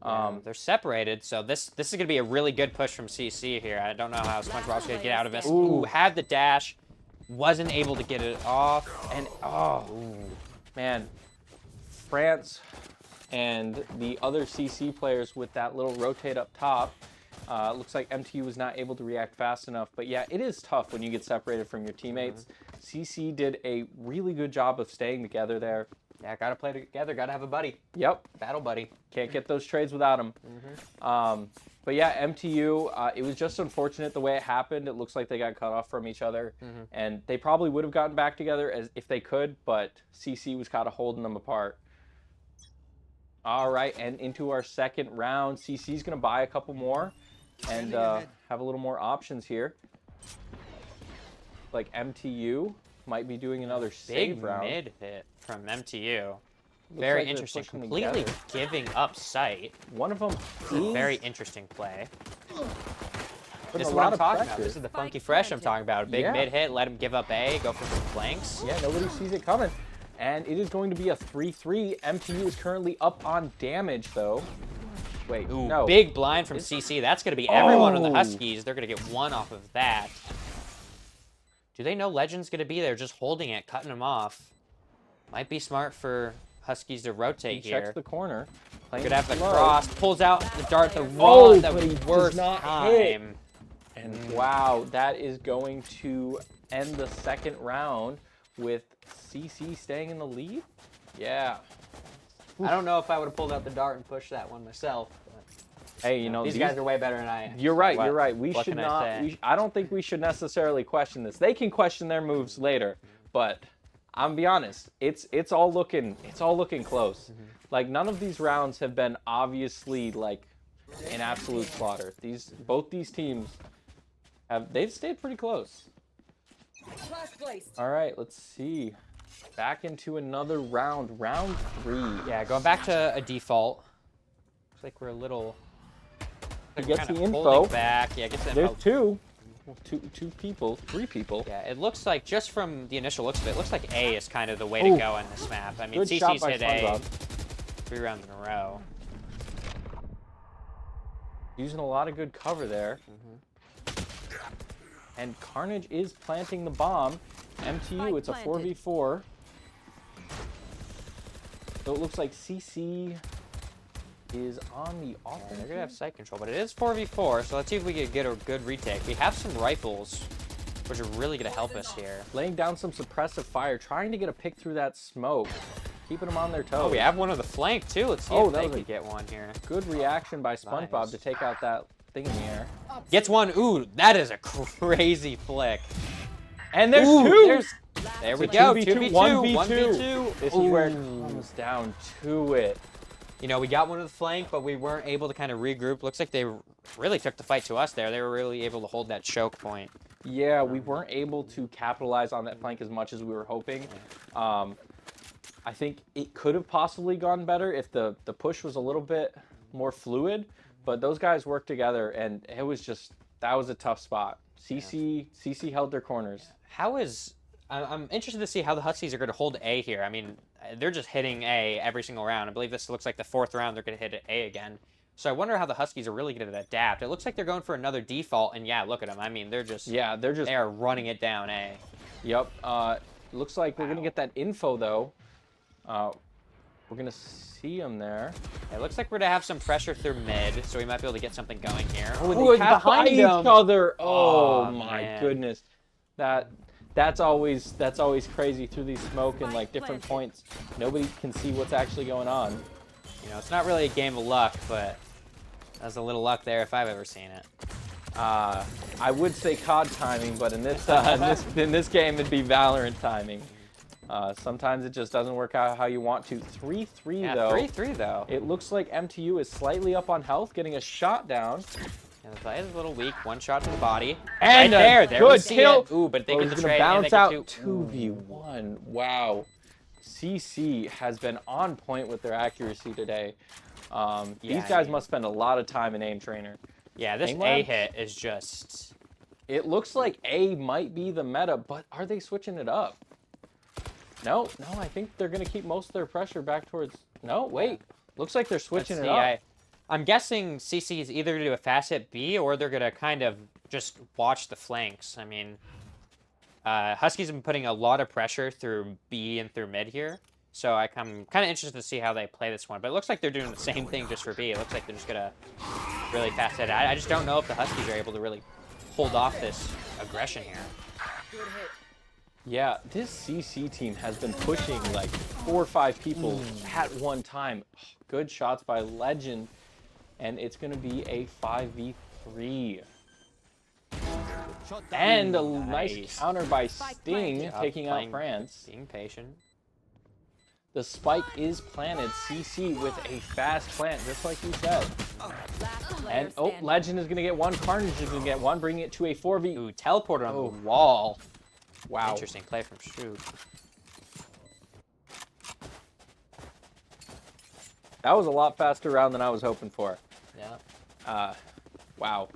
They're separated, so this is gonna be a really good push from CC here. I don't know how SpongeBob's gonna get out of this. Ooh, had the dash, wasn't able to get it off, And man, France and the other CC players with that little rotate up top. Looks like MTU was not able to react fast enough, but yeah, it is tough when you get separated from your teammates. CC did a really good job of staying together there. Yeah, gotta play together, gotta have a buddy, Yep, battle buddy. can't get those trades without him. But yeah, MTU, it was just unfortunate the way it happened. It looks like they got cut off from each other, and they probably would have gotten back together as if they could, but CC was kind of holding them apart. All right, and into our second round, CC's going to buy a couple more and have a little more options here. Like MTU might be doing another Big save round. mid hit from MTU. Looks Very like they're interesting. pushing Completely together. giving up sight. One of them Very interesting play. putting This a is what lot I'm of talking about. pressure. This is the Spike funky fresh I'm planted. talking about. Big Yeah. mid hit, let him give up A, go for some flanks. Yeah, nobody sees it coming. And it is going to be a 3-3. MTU is currently up on damage, though. Wait, Ooh, no. big blind from CC. That's going to be everyone on the Oh. Huskies. They're going to get one off of that. Do they know Legend's going to be there just holding it, cutting him off? Might be smart for Huskies to He rotate checks here. the corner. playing Could have the slow. cross, pulls out the dart, the Oh, wrong, but he the does worst not hit. time. And wow, that is going to end the second round with CC staying in the lead? Yeah. I don't know if I would have pulled out the dart and pushed that one myself. But Hey, you know, these guys are way better than I am. You're so right, what- you're right. We what should can I not, say? I don't think we should necessarily question this. They can question their moves later, but I'm be honest, it's all looking close. Like none of these rounds have been obviously like an absolute slaughter. Both these teams they've stayed pretty close. Last placed. All right, let's see. Back into another round, round 3. Yeah, going back to a default. Looks like we're a little. He gets kinda the info. holding back. Yeah, gets the There's info. two people, 3 people. Yeah, it looks like just from the initial looks of it, looks like A is kind of the way Ooh. to go in this map. I mean, Good shot CC's by hit A SpongeBob. 3 rounds in a row. Using a lot of good cover there. And Carnage is planting the bomb. MTU, Spike it's a planted. 4v4. So it looks like CC is on the They're offense. gonna have sight control, but it is 4v4, so let's see if we can get a good retake. We have some rifles, which are really gonna help us here. Laying down some suppressive fire, trying to get a pick through that smoke. Keeping them on their toes. Oh, we have one on the flank too. Let's see Oh, if that they was a- could get one here. Good reaction by SpongeBob Nice. to take out that thing in the air. Gets one. Ooh, that is a crazy flick. And there's Ooh, two! There we It's a go. 2v2, 2v2. 1v2. 1v2. This is where it Ooh. comes down to it. You know, we got one of the flank, but we weren't able to kind of regroup. Looks like they really took the fight to us there. They were really able to hold that choke point. Yeah, we weren't able to capitalize on that flank as much as we were hoping. I think it could have possibly gone better if the push was a little bit more fluid, but those guys worked together, and it was just, that was a tough spot. CC held their corners. I'm interested to see how the Huskies are going to hold A here. I mean, they're just hitting A every single round. I believe this looks like the 4th round they're going to hit A again. So I wonder how the Huskies are really going to adapt. It looks like they're going for another default, and yeah, look at them. I mean, they are running it down A. Yep. Looks like we're gonna get that info though. We're gonna see them there. It looks like we're gonna have some pressure through mid, so we might be able to get something going here. Oh, they have behind each other. Oh, Oh, my man. goodness. That's always crazy through these smoke and like different points. Nobody can see what's actually going on. You know, it's not really a game of luck, but that's a little luck there if I've ever seen it. I would say COD timing, but in this in this game it'd be Valorant timing. Sometimes it just doesn't work out how you want to. 3-3 Yeah, though. 3-3 though. It looks like MTU is slightly up on health, getting a shot down. Yeah, the play is a little weak. One shot to the body. And right there we good see kill. it. Ooh, but they Oh, get he's the gonna trade and they bounce get out two. 2v1. Wow. CC has been on point with their accuracy today. These guys must spend a lot of time in aim trainer. Yeah, this Aim A lab? hit is just... It looks like A might be the meta, but are they switching it up? No, I think they're going to keep most of their pressure back towards... No, wait. Looks like they're switching it up. I'm guessing CC is either going to do a fast hit B or they're going to kind of just watch the flanks. I mean, Huskies have been putting a lot of pressure through B and through mid here. So I'm kind of interested to see how they play this one. But it looks like they're doing the same thing just for B. It looks like they're just going to really fast hit. I just don't know if the Huskies are able to really hold off this aggression here. Good hit. Yeah, this CC team has been pushing like 4 or 5 people at one time. Good shots by Legend. And it's going to be a 5v3. Shot down. And a Nice. nice counter by Sting, Yeah, taking out playing- France. Being patient. The spike is planted. CC with a fast plant, just like you said. Last player And, standing. Legend is going to get one. Carnage is going to get one, bringing it to a 4v. Ooh, teleporter on Oh. the wall. Wow. Interesting play from Shoot. That was a lot faster round than I was hoping for. Yeah. Wow.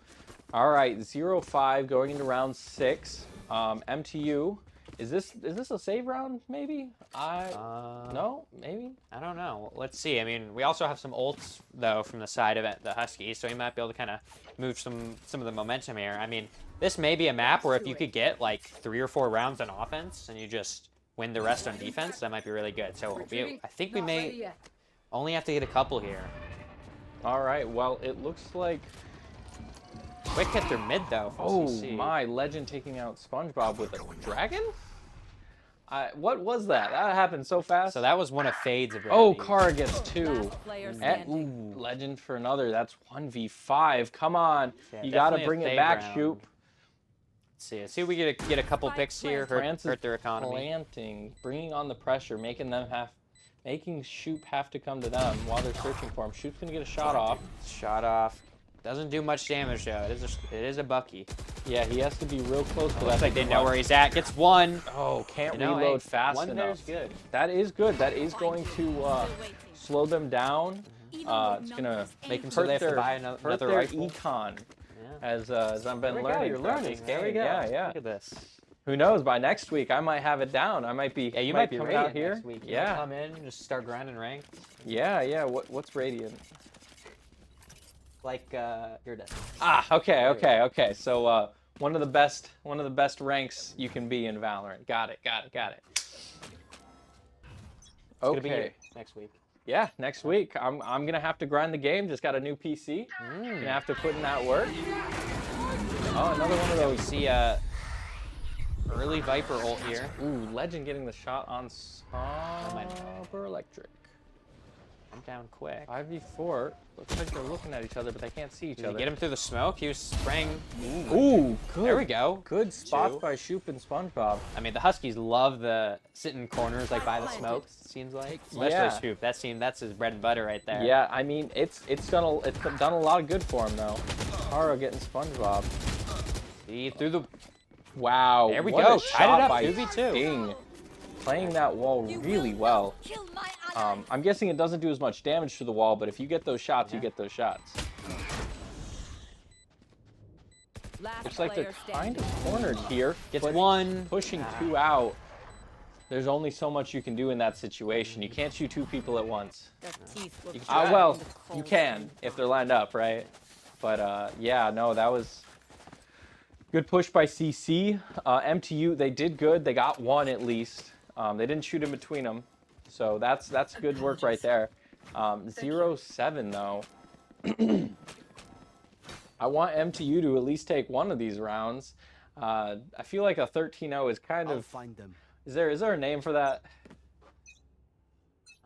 All right, 0-5 going into round 6. MTU, is this a save round? Maybe. No, maybe. I don't know. Let's see. I mean, we also have some ults though from the side of the Huskies, so we might be able to kind of move some of the momentum here. I mean, this may be a map where if you could get like 3 or 4 rounds on offense and you just win the rest on defense, that might be really good. So I think we Not ready may yet. only have to get a couple here. All right, well, it looks like... Quick hit through mid though. From Oh CC. my, Legend taking out SpongeBob with a dragon? What was that? That happened so fast. So that was one of Fade's abilities. Oh, Kara gets 2. Last player standing. Ooh, Legend for another. That's 1v5. Come on. Yeah, You got to definitely a bring it save back, round. Shoop. Let's see if we get a couple picks here, France hurt is their economy. planting, bringing on the pressure, making Shoop have to come to them while they're searching for him. Shoop's going to get a shot off. Shot off. Doesn't do much damage though. It is a Bucky. Yeah, he has to be real close to that. Looks like they know where he's at. Gets one. Oh, can't You know, reload hey, fast one enough. there's good. That is good. That is going to slow them down. It's going to Make them so they have to buy another their rifle. econ, Yeah. as I've been There we go, learning. you're throughout learning. this There we game. go. Yeah. Look at this. Who knows? By next week, I might have it down. I might be. Yeah, you might be coming out Radiant here. next week. You Yeah. come in, just start grinding ranked. Yeah. What's Radiant? Like Iridescent. Ah, okay. So one of the best ranks you can be in Valorant. Got it. It's gonna be Okay. here next week. Yeah, next week. I'm gonna have to grind the game. Just got a new PC. Gonna have to put in that work. Oh, another one of We those. see early Viper ult here. Ooh, Legend getting the shot on might- Sober Electric. Went down quick. 5v4. Looks like they're looking at each other, but they can't see each Did he other. get him through the smoke? He was spraying. Ooh, good. There we go. Good spots Two. by Shoop and SpongeBob. I mean, the Huskies love the sitting in corners like by the smokes. It seems like, especially Yeah. Shoop. That's his bread and butter right there. Yeah, I mean, it's done a lot of good for him though. Haro getting SpongeBob. He through the. Wow. There we what go. a Tied it shot up, by 2v2. Sting. Playing that wall really well. Kill my ally. I'm guessing it doesn't do as much damage to the wall, but if you get those shots, you get those shots. Last Looks like they're player kind standing. of cornered here. Gets but one. Pushing 2 out. There's only so much you can do in that situation. You can't shoot 2 people at once. Their teeth will try. Well, in the you cold can wind. if they're lined up, right? But yeah, no, that was good push by CC. MTU, they did good. They got 1 at least. They didn't shoot in between them, so that's good work right there. 0-7 though. I want MTU to at least take 1 of these rounds. I feel like a 13-0 is kind I'll of. find them. Is there a name for that?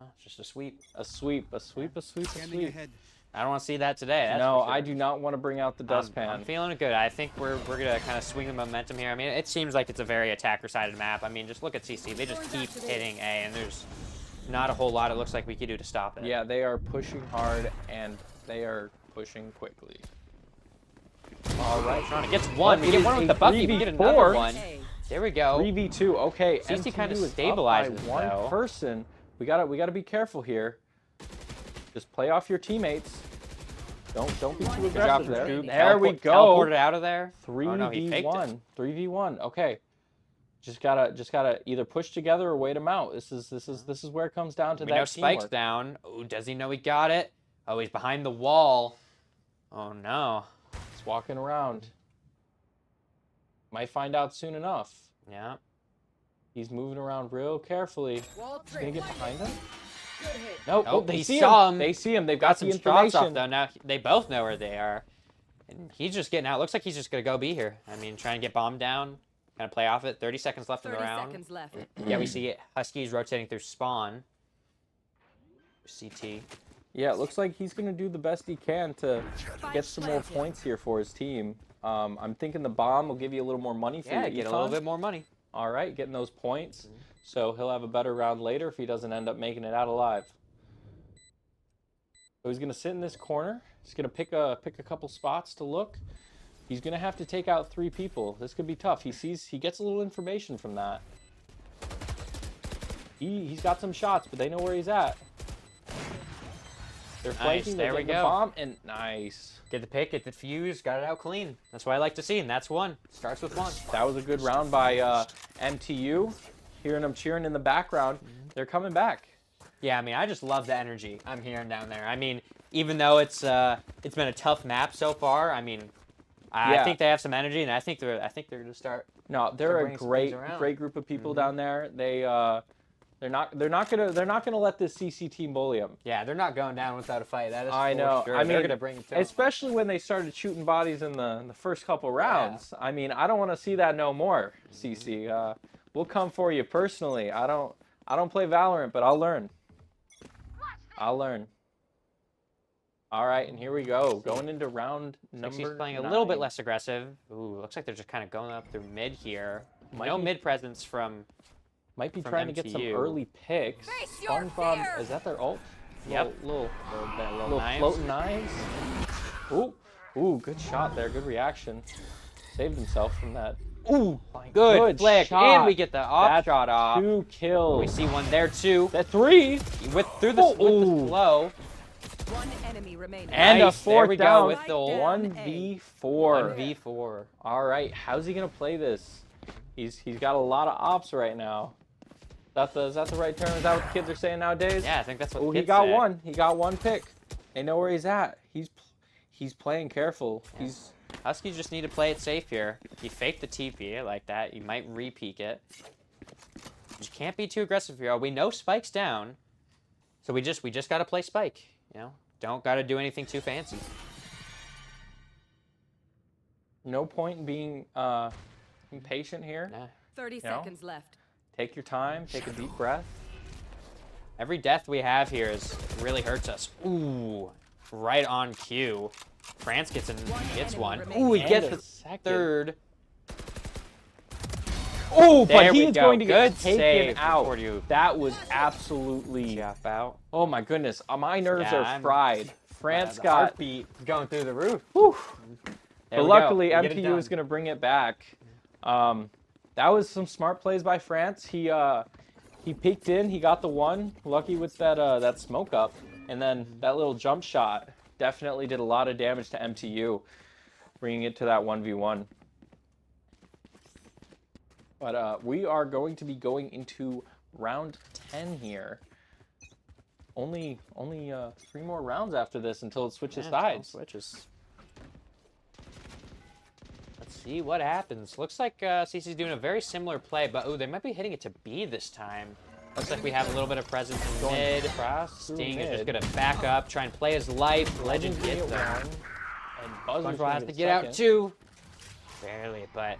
Oh, it's just a sweep. A sweep, a sweep, a sweep, a Scanning sweep. ahead. I don't want to see that today. That's No, for sure. I do not want to bring out the dustpan. I'm feeling good. I think we're gonna kind of swing the momentum here. I mean, it seems like it's a very attacker-sided map. I mean, just look at CC. They just keep hitting A, and there's not a whole lot it looks like we could do to stop it. Yeah, they are pushing hard and they are pushing quickly. All right, Toronto gets one. We It get is one with a the Buffy. We 3v4. get another one. A. There we go. 3v2. Okay, CC kind of MTU is up by stabilizes, 1 though. person. We gotta be careful here. Just play off your teammates. Don't be too Good job aggressive from there. Scoop. There we go. Teleported out of there. 3v1. Oh, no, he faked it. 3v1. Okay. Just gotta either push together or wait him out. This is where it comes down to We that know Spike's teamwork. down. Oh, does he know he got it? Oh, he's behind the wall. Oh no. He's walking around. Might find out soon enough. Yeah. He's moving around real carefully. Wall He's gonna trick. get behind him. Good hit. Nope. Oh, they he see saw him. him. They see him. They've Got got some the shots off information. though. Now they both know where they are. And he's just getting out. Looks like he's just gonna go be here. I mean, trying to get bombed down. Kind of play off it. 30 seconds left in 30 the round. seconds left. Yeah, we see Huskies rotating through spawn. CT. Yeah, it looks like he's gonna do the best he can to get some more planted. points here for his team. I'm thinking the bomb will give you a little more money for Yeah, your get a econ. little bit more money. All right, getting those points. So he'll have a better round later if he doesn't end up making it out alive. So he's gonna sit in this corner. He's gonna pick a couple spots to look. He's gonna have to take out 3 people. This could be tough. He gets a little information from that. He's got some shots, but they know where he's at. They're flanking. there They're we getting go. the bomb, and nice. Get the pick, get the fuse, got it out clean. That's what I like to see, and that's 1. Starts with 1. That was a good round by MTU. Hearing them cheering in the background. They're coming back. Yeah, I mean, I just love the energy I'm hearing down there. I mean, even though it's been a tough map so far, I mean, I Yeah. think they have some energy, and I think they're gonna start. No, they're a bringing some things great around. group of people down there. They're not gonna let this CC team bully them. Yeah, they're not going down without a fight. That is I for know. sure. I They're mean, gonna bring it to 'em. especially when they started shooting bodies in the first couple rounds. I mean, I don't want to see that no more, CC. We'll come for you personally. I don't play Valorant, but I'll learn. I'll learn. All right, and here we go. Going into round number He's playing a 9. little bit less aggressive. Ooh, looks like they're just kind of going up through mid here. Might No be- mid presence from. Might be from trying to get some MTU. early picks. Face your SpongeBob, fear! is that their ult? Yep. Little Little knives. floating knives. Ooh, good shot there. Good reaction. Saved himself from that. Ooh, Good flick, shot. and we get the off That's shot off. 2 kills. We see one there too. That 3. With the Ooh. slow. One enemy remaining. And Nice, a there 4th we go down. with the ult. 1v4. 1v4. All right, how's he gonna play this? He's got a lot of ops right now. Is that the right term? Is that what the kids are saying nowadays? Yeah, I think that's what. Oh, the he kids got say. one. He got 1 pick. They know where he's at. He's playing careful. Yeah. Huskies just need to play it safe here. You fake the TP like that, you might re-peek it. You can't be too aggressive here. We know Spike's down, so we just got to play Spike. You know, don't got to do anything too fancy. No point in being impatient here. Nah. 30 know? seconds left. Take your time. Take a deep breath. Every death we have here really hurts us. Ooh, right on cue. France gets one. Ooh, he And gets a the second. third. Oh, There but we he is go. going to get Good taken save out. for you. That was absolutely. Jump out. Oh my goodness, my nerves Yeah, are I'm- fried. France The got. heartbeat going through the roof. Whew. There But we luckily, go. We get it MTU is done. going to bring it back. That was some smart plays by France. He peeked in, he got the one. Lucky with that smoke up, and then that little jump shot definitely did a lot of damage to MTU, bringing it to that 1v1. But we are going to be going into round 10 here. Only 3 more rounds after this until it switches sides. Switches. Let's see what happens. Looks like CC's doing a very similar play, but ooh, they might be hitting it to B this time. Looks like we have a little bit of presence in mid. Sting is just gonna back up, try and play his life. Legend gets them. And Buzzer's SpongeBob has to gonna get out second. too. Barely, but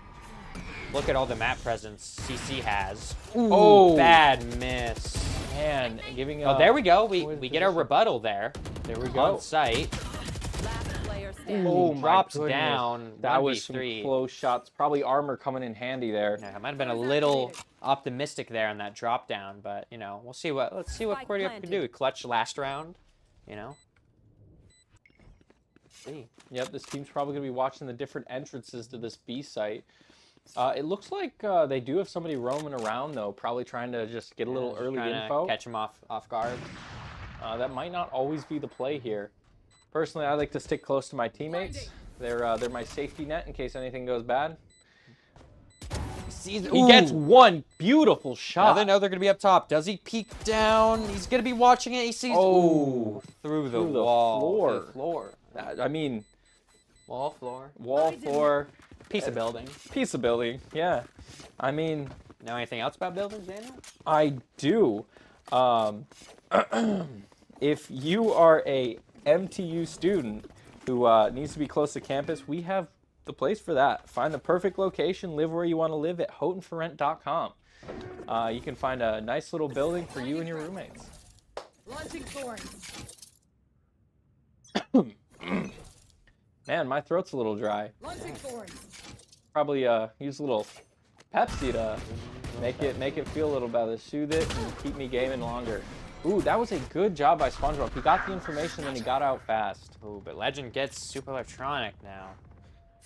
look at all the map presence CC has. Ooh, Oh. bad miss. Man, giving Oh, there we go. We always get our position. rebuttal there. There we go. On site. Last player standing. Oh, He my drops goodness. down. That was some 1v3. close shots. Probably armor coming in handy there. Yeah, I might have been a little optimistic there on that drop down, but you know, let's see what Spike Cordy can planted. do. Clutch last round, you know. See. Yep, this team's probably going to be watching the different entrances to this B site. It looks like they do have somebody roaming around, though, probably trying to just get a little Just early trying to info. catch him off guard. That might not always be the play here. Personally, I like to stick close to my teammates. They're my safety net in case anything goes bad. He gets one beautiful Now shot. they know they're gonna be up top. Does he peek down? He's gonna be watching it. He sees Oh, through the through the wall. floor. Okay, floor. I mean, Wall, floor. wall, floor, Piece of building. piece of building. Yeah. I mean, Know anything else about buildings, Daniel? I do. If you are a MTU student who needs to be close to campus, we have the place for that. Find the perfect location, live where you want to live at houghtonforrent.com. You can find a nice little building for you and your roommates. Launching thorns. Man, my throat's a little dry. Launching thorns. Probably use a little Pepsi to make it feel a little better, soothe it, and keep me gaming longer. Ooh, that was a good job by SpongeBob. He got the information and he got out fast. Ooh, but Legend gets super electronic now.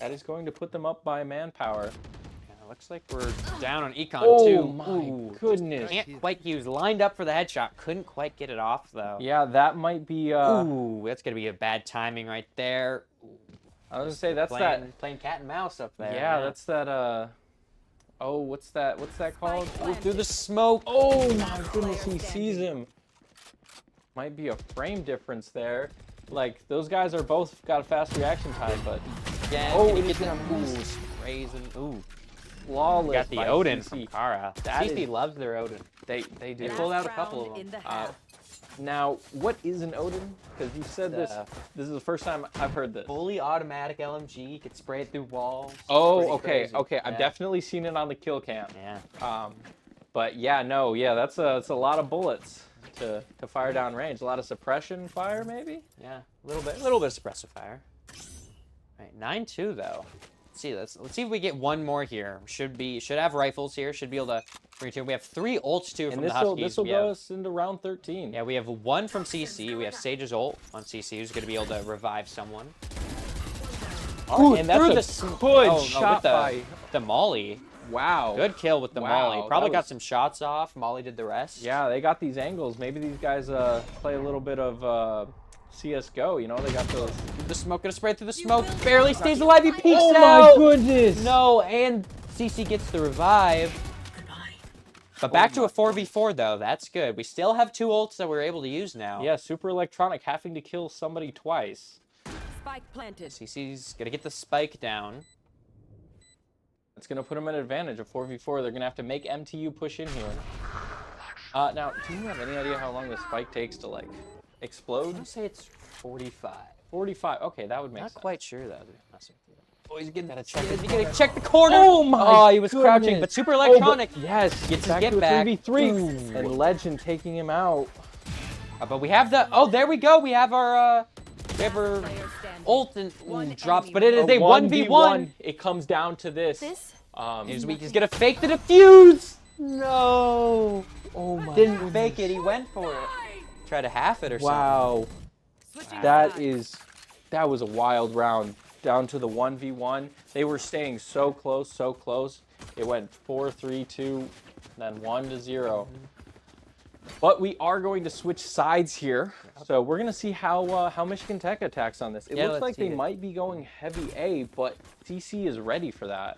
That is going to put them up by manpower. Yeah, looks like we're down on econ Oh too. my Ooh, goodness. can't quite. He was lined up for the headshot. Couldn't quite get it off though. Yeah, that might be. Ooh, that's gonna be a bad timing right there. I was gonna say that's Playing cat and mouse up there. Yeah, that's that. Oh, what's that? What's that called? Ooh, through the smoke. Oh my goodness, he sees him. Might be a frame difference there. Like those guys are both got a fast reaction time, but Yeah, Oh, can he he's get gonna them? move. Ooh, sprays and ooh. flawless. Got the by Odin CC. from Kara. That CC is- loves their Odin. They do. They pulled out a couple of them. In the half. Now, what is an Odin? Because you said this. Uh, This is the first time I've heard this. Fully automatic LMG. You could spray it through walls. Oh, Pretty okay, crazy. okay. I've Yeah. definitely seen it on the kill cam. Yeah. But yeah, no, yeah, that's a lot of bullets to fire down range. A lot of suppression fire, maybe. Yeah. A little bit of suppressive fire. All right, 9-2 though. Let's see if we get one more here. Should have rifles here. Should be able to bring two. We have 3 ults too from And the Huskies. this will We go have- us into round 13. Yeah, we have 1 from CC. We have Sage's ult on CC, who's going to be able to revive someone. Ooh, and that's that's a good with shot by. the Molly. Wow. Good kill with the Wow, Molly. Probably that got was- some shots off. Molly did the rest. Yeah, they got these angles. Maybe these guys play a little bit of CS:GO. You know, they got those. The smoke gonna spray through the smoke. Barely stays alive. He peeks Oh out. my goodness! No, and CC gets the revive. But back to a 4v4 though. That's good. We still have 2 ults that we're able to use now. Yeah, super electronic, having to kill somebody twice. Spike planted. CC's gonna get the spike down. It's gonna put them at an advantage. A 4v4. They're gonna have to make MTU push in here. Now, do you have any idea how long the spike takes to like I'm explode? gonna say it's 45. 45. Okay, that would make Not sense. quite sure though. To be honest with you. Oh, he's getting Gotta check his he's gonna check the corner. Oh my Oh, he was crouching, goodness. but super Oh, but- electronic. yes, Gets his back get to a back. 3v3. Ooh. And Legend taking him out. But we have the. Oh, there we go. We have our. We have our Player standing. ult and One drops, enemy but it is a 1v1. It comes down to this. This He's gonna fake the defuse. No. Oh my Didn't fake it. He went for it. Try to half it or something. Wow. switching That sides. was a wild round. Down to the 1v1. They were staying so close, so close. It went 4-3-2, then 1-0. But we are going to switch sides here. So we're going to see how Michigan Tech attacks on this. It Yeah, looks let's like see they it. might be going heavy A, but CC is ready for that.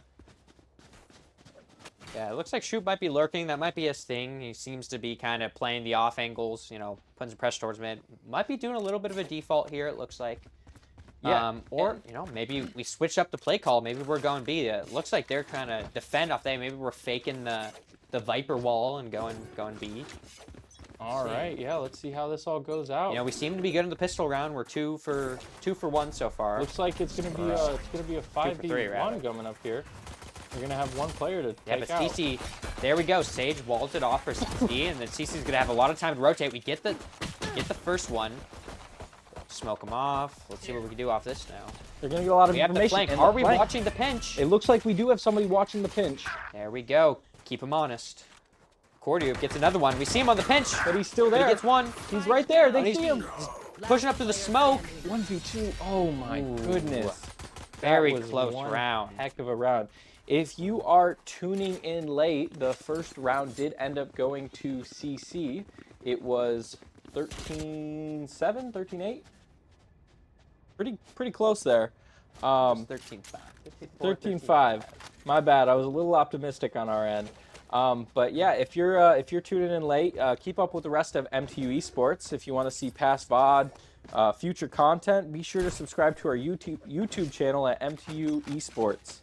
Yeah, it looks like Shoot might be lurking. That might be his thing. He seems to be kind of playing the off angles, you know, putting some pressure towards mid. Might be doing a little bit of a default here, it looks like. Yeah, Or, you know, maybe we switch up the play call. Maybe we're going B. It looks like they're trying to defend off there. Maybe we're faking the Viper wall and going B. All right, yeah, let's see how this all goes out. You know, we seem to be good in the pistol round. We're two for one so far. Looks like it's gonna be a 3, rather. 5v1 coming up here. We're gonna have one player to Yeah, take but out. CC, there we go. Sage walls it off for CC, and then CC's gonna have a lot of time to rotate. We get the first one. Smoke him off. Let's see what we can do off this now. They're gonna get a lot of We have the information. flank. and Are the we flank- watching the pinch? It looks like we do have somebody watching the pinch, There we go. Keep him honest. Cordio gets another one. We see him on the pinch. but he's still But there. he gets one. He's right there. They And he's see him. pushing up through the smoke. 1v2. Oh my Ooh. goodness. Very That was close one round. Heck of a round. If you are tuning in late, the first round did end up going to CC. It was 13-7, 13-8. Pretty close there. 13-5. 13-5. My bad. I was a little optimistic on our end. But yeah, if you're tuning in late, keep up with the rest of MTU Esports. If you want to see past VOD, future content, be sure to subscribe to our YouTube channel at MTU Esports.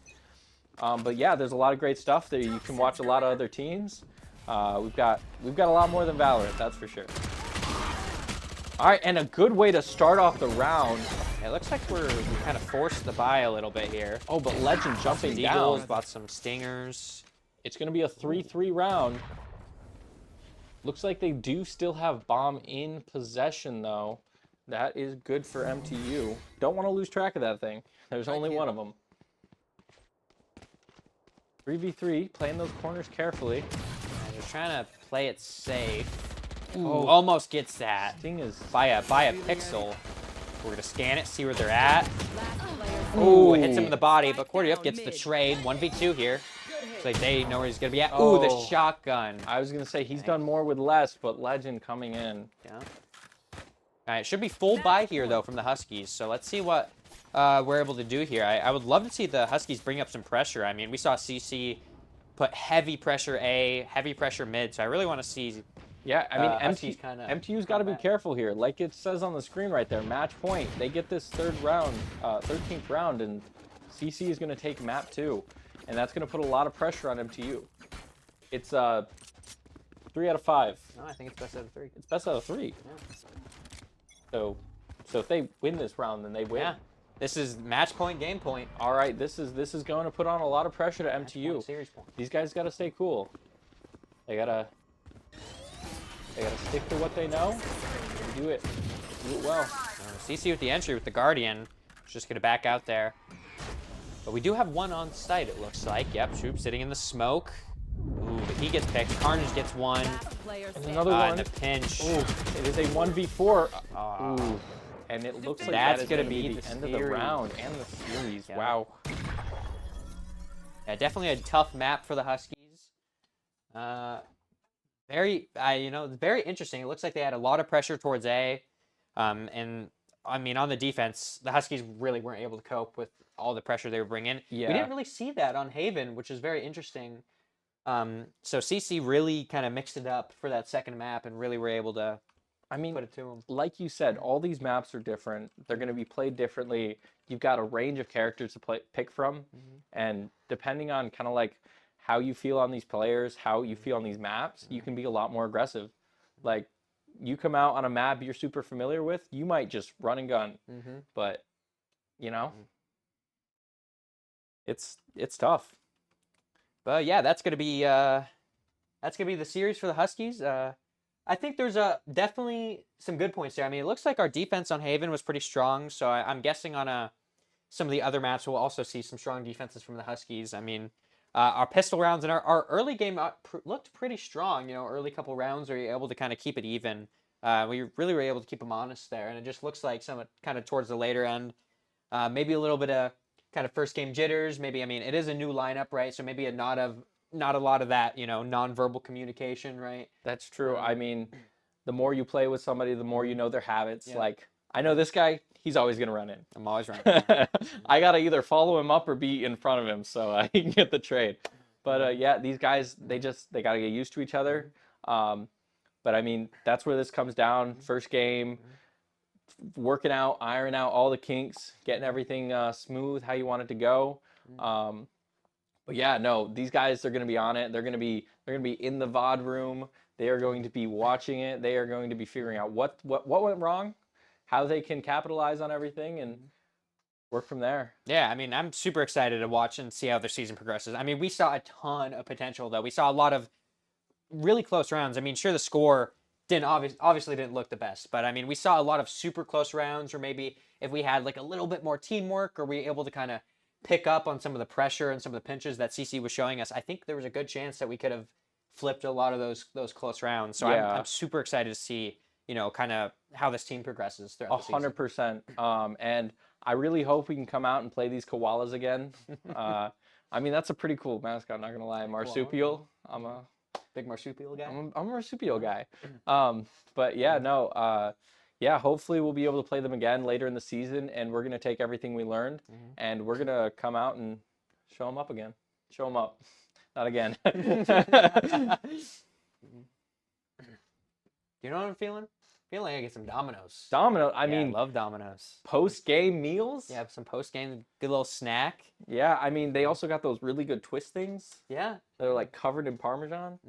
But yeah, there's a lot of great stuff there. You can watch a lot of other teams. We've got a lot more than Valorant, that's for sure. All right, and a good way to start off the round. It looks like we kind of forced the buy a little bit here. Oh, but Legend jumping Some down. Eagles, bought some stingers. It's going to be a 3-3 round. Looks like they do still have bomb in possession, though. That is good for MTU. Don't want to lose track of that thing. There's only one of them. 3v3, playing those corners carefully. And just trying to play it safe. Ooh, Oh. almost gets that. Thing is, By a pixel. We're gonna scan it, see where they're at. Last player Ooh, Ooh. it hits him in the body, but Cordy down gets the mid. trade. 1v2 here. So they know where he's gonna be at. Ooh, the Oh. shotgun. I was going to say he's done more with less, but Legend coming in. Yeah. All right, it should be full buy here though from the Huskies. So let's see what we're able to do here. I would love to see the Huskies bring up some pressure. I mean, we saw CC put heavy pressure A, heavy pressure mid. So I really want to see. Yeah, I mean, Huskies kinda MTU's got to be back. careful here. Like it says on the screen right there, match point. They get this 13th round, and CC is going to take map 2. And that's going to put a lot of pressure on MTU. It's 3 out of 5. No, I think it's best out of 3. It's best out of 3. So if they win this round, then they win. Yeah. This is match point, game point. All right, this is going to put on a lot of pressure to Match MTU. point, series point. These guys got to stay cool. They gotta stick to what they know. And do it well. CC with the entry with the Guardian. Just gonna back out there. But we do have one on site, it looks like. Yep, Troop sitting in the smoke. Ooh, but he gets picked. Carnage gets one. last player standing. Another In one. the pinch. Ooh, it is a 1v4. Ah. Ooh, and it looks like That's that is gonna gonna be be the the end of the series. round and the series. Yeah. Wow. Yeah, definitely a tough map for the Huskies. Very interesting. It looks like they had a lot of pressure towards A. And I mean, on the defense, the Huskies really weren't able to cope with all the pressure they were bringing. Yeah. We didn't really see that on Haven, which is very interesting. So CC really kind of mixed it up for that second map and really were able to I mean, put it to them. like you said, all these maps are different. They're going to be played differently. You've got a range of characters to pick from, and depending on kind of like how you feel on these players, how you feel on these maps, you can be a lot more aggressive. Like you come out on a map you're super familiar with, you might just run and gun. But you know, it's tough. But yeah, that's gonna be the series for the Huskies. I think there's definitely some good points there. I mean, it looks like our defense on Haven was pretty strong, so I'm guessing on some of the other maps we'll also see some strong defenses from the Huskies. I mean, our pistol rounds and our early game looked pretty strong. You know, early couple rounds we were able to kind of keep it even. We really were able to keep them honest there, and it just looks like some kind of towards the later end, maybe a little bit of kind of first game jitters. Maybe, I mean, it is a new lineup, right? So maybe not a lot of that, you know, nonverbal communication, right? That's true. I mean, the more you play with somebody, the more you know their habits. Like, I know this guy, he's always going to run in. I'm always running. I got to either follow him up or be in front of him so I can get the trade. But yeah, these guys, they got to get used to each other. But I mean, that's where this comes down. First game, working out, ironing out all the kinks, getting everything smooth how you want it to go. But yeah, no, these guys are going to be on it. They're going to be in the VOD room. They are going to be watching it. They are going to be figuring out what went wrong, how they can capitalize on everything, and work from there. Yeah, I mean, I'm super excited to watch and see how the season progresses. I mean, we saw a ton of potential, though. We saw a lot of really close rounds. I mean, sure, the score obviously didn't look the best, but I mean, we saw a lot of super close rounds, or maybe if we had like a little bit more teamwork, or we were able to kind of pick up on some of the pressure and some of the pinches that CC was showing us, I think there was a good chance that we could have flipped a lot of those close rounds. So Yeah. I'm super excited to see, you know, kind of how this team progresses throughout the season. 100%. And I really hope we can come out and play these koalas again. I mean, that's a pretty cool mascot, not gonna lie. Marsupial. I'm a big marsupial guy. I'm a marsupial guy. But yeah, no. Yeah, hopefully we'll be able to play them again later in the season, and we're gonna take everything we learned, and we're gonna come out and show them up again. Show them up, not again. You know what I'm feeling? Feeling like I get some Domino's. Domino. I Yeah, mean, love Domino's. post-game meals. Yeah, some post game, good little snack. Yeah, I mean, they also got those really good twist things. Yeah. They're like covered in Parmesan.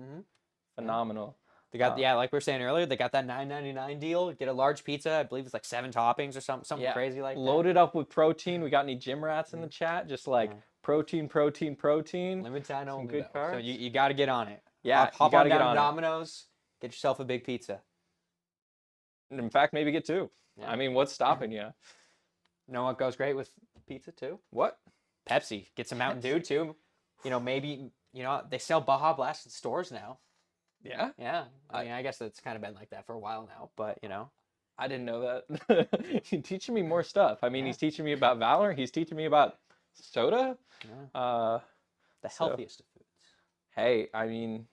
Phenomenal. They got like we were saying earlier, they got that $9.99 deal. Get a large pizza. I believe it's like 7 toppings or something crazy like that. Loaded up with protein. We got any gym rats in the chat? Just like protein. Limited time only. good So carbs. you got to get on it. Yeah, hop you on gotta get down on to it. Domino's. Get yourself a big pizza. In fact, maybe get 2. Yeah. I mean, what's stopping you? You know what goes great with pizza too? What? Pepsi. Get some Mountain Dew too. You know, maybe, you know, they sell Baja Blast in stores now. Yeah? Yeah. I mean, I guess it's kind of been like that for a while now, but you know. I didn't know that. He's teaching me more stuff. I mean, he's teaching me about Valorant. He's teaching me about soda. The healthiest of foods. Hey, I mean,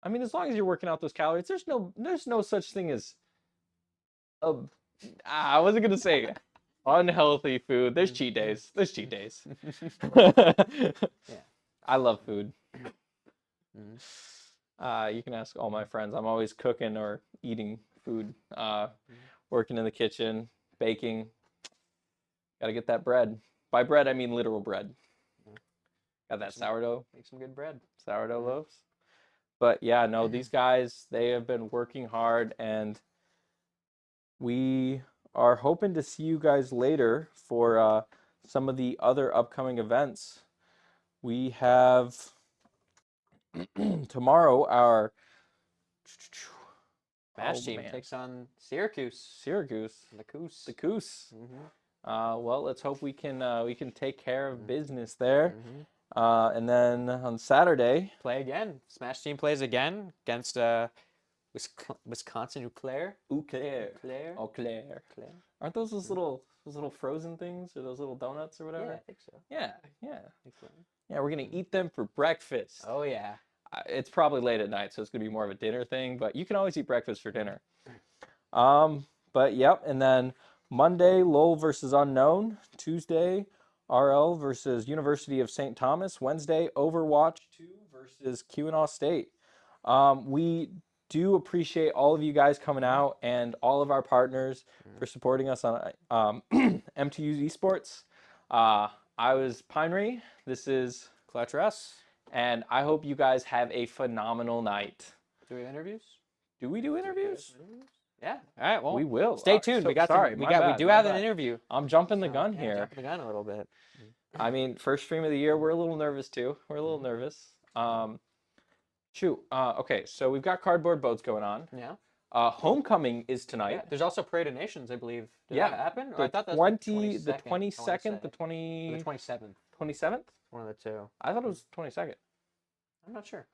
as long as you're working out those calories, there's no such thing as I wasn't gonna say unhealthy food. There's cheat days. There's cheat days. Yeah. I love food. You can ask all my friends. I'm always cooking or eating food. Working in the kitchen, baking. Gotta get that bread. By bread, I mean literal bread. Got that sourdough. Make some good bread. Sourdough loaves. But yeah, no, these guys, they have been working hard, and we are hoping to see you guys later for some of the other upcoming events. We have tomorrow our Smash team takes on Syracuse. The Coos. The Coos. Well, let's hope we can take care of business there. And then on Saturday, Play again. Smash team plays again against Wisconsin Eau Claire. Eau Claire. Claire. Eau Claire. Aren't those little frozen things or those little donuts or whatever? Yeah, I think so. Yeah. Think so. Yeah, we're gonna eat them for breakfast. Oh yeah. It's probably late at night, so it's gonna be more of a dinner thing. But you can always eat breakfast for dinner. But yep, and then Monday, Lowell versus Unknown. Tuesday, RL versus University of St. Thomas. Wednesday, Overwatch 2 versus Keweenaw State. We do appreciate all of you guys coming out and all of our partners for supporting us on MTU Esports. I was Pinery. This is Clutch Russ. and I hope you guys have a phenomenal night. Do we have interviews? Do we do interviews? Yeah. All right. Well, We will. Stay tuned. So we got sorry, we my got bad, we do my have an bad. interview. I'm jumping the gun Yeah, here. jumping the gun a little bit. I mean, first stream of the year, we're a little nervous too. We're a little nervous. Shoot. Okay, so we've got cardboard boats going on. Yeah. Homecoming is tonight. Yeah. There's also Parade of Nations, I believe. Did Yeah, that happen? Or The I thought that was the 20, 22nd. the I wanna 22nd, the say. Or the 27th. 27th? One of the two. I thought it was 22nd. I'm not sure.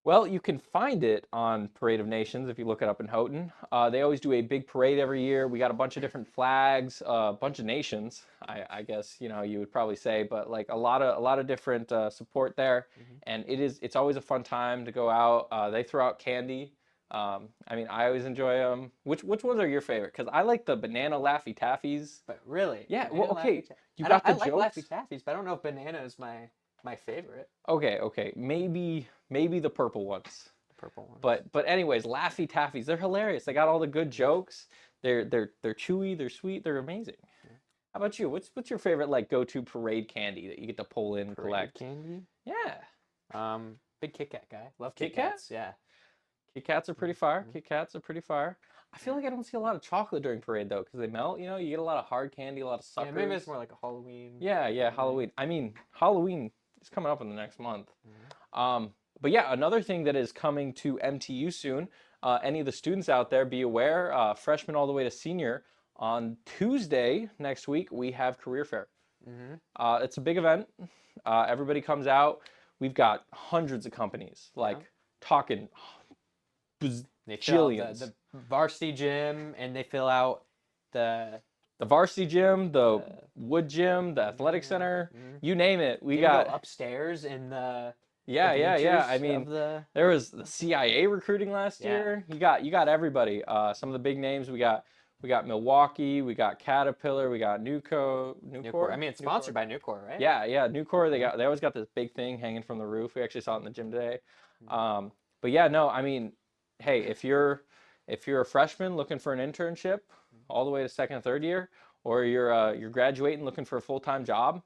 Well, you can find it on Parade of Nations if you look it up in Houghton. They always do a big parade every year. We got a bunch of different flags, a bunch of nations. I guess you would probably say, but like a lot of different support there, and it's always a fun time to go out. They throw out candy. I mean, I always enjoy them. Which ones are your favorite? Because I like the banana Laffy Taffies. But really? Yeah. Banana Well, okay. Laffy Ta- You I got the like jokes. Laffy Taffies, but I don't know if banana is my favorite. Okay. Maybe the purple ones. The purple one. But anyways, Laffy Taffies, they're hilarious. They got all the good jokes. They're chewy, they're sweet, they're amazing. How about you? What's your favorite like go-to parade candy that you get to pull in and collect? Candy? Yeah. Big Kit Kat guy. Love Kit Kit Kat? Kats. Yeah. Kit Kats are pretty fire. Kit Kats are pretty fire. I feel like I don't see a lot of chocolate during parade though, because they melt. You get a lot of hard candy, a lot of suckers. Yeah, maybe it's more like a Halloween. Yeah, Halloween. I mean, Halloween is coming up in the next month. But yeah, another thing that is coming to MTU soon, any of the students out there, be aware, freshman all the way to senior, on Tuesday next week, we have Career Fair. It's a big event. Everybody comes out. We've got hundreds of companies, talking They fill out jillions. the varsity gym, and they fill out the varsity gym, the wood gym, the athletic center, you name it. We you got go upstairs in the yeah. I bleachers mean, of the there was the CIA recruiting last Yeah. year. You got everybody. Some of the big names we got Milwaukee, we got Caterpillar, we got Nucor. I mean, it's sponsored by Nucor, right? Yeah, Nucor. They always got this big thing hanging from the roof. We actually saw it in the gym today. But yeah, no, I mean, hey, if you're a freshman looking for an internship, all the way to second and third year, or you're graduating looking for a full-time job,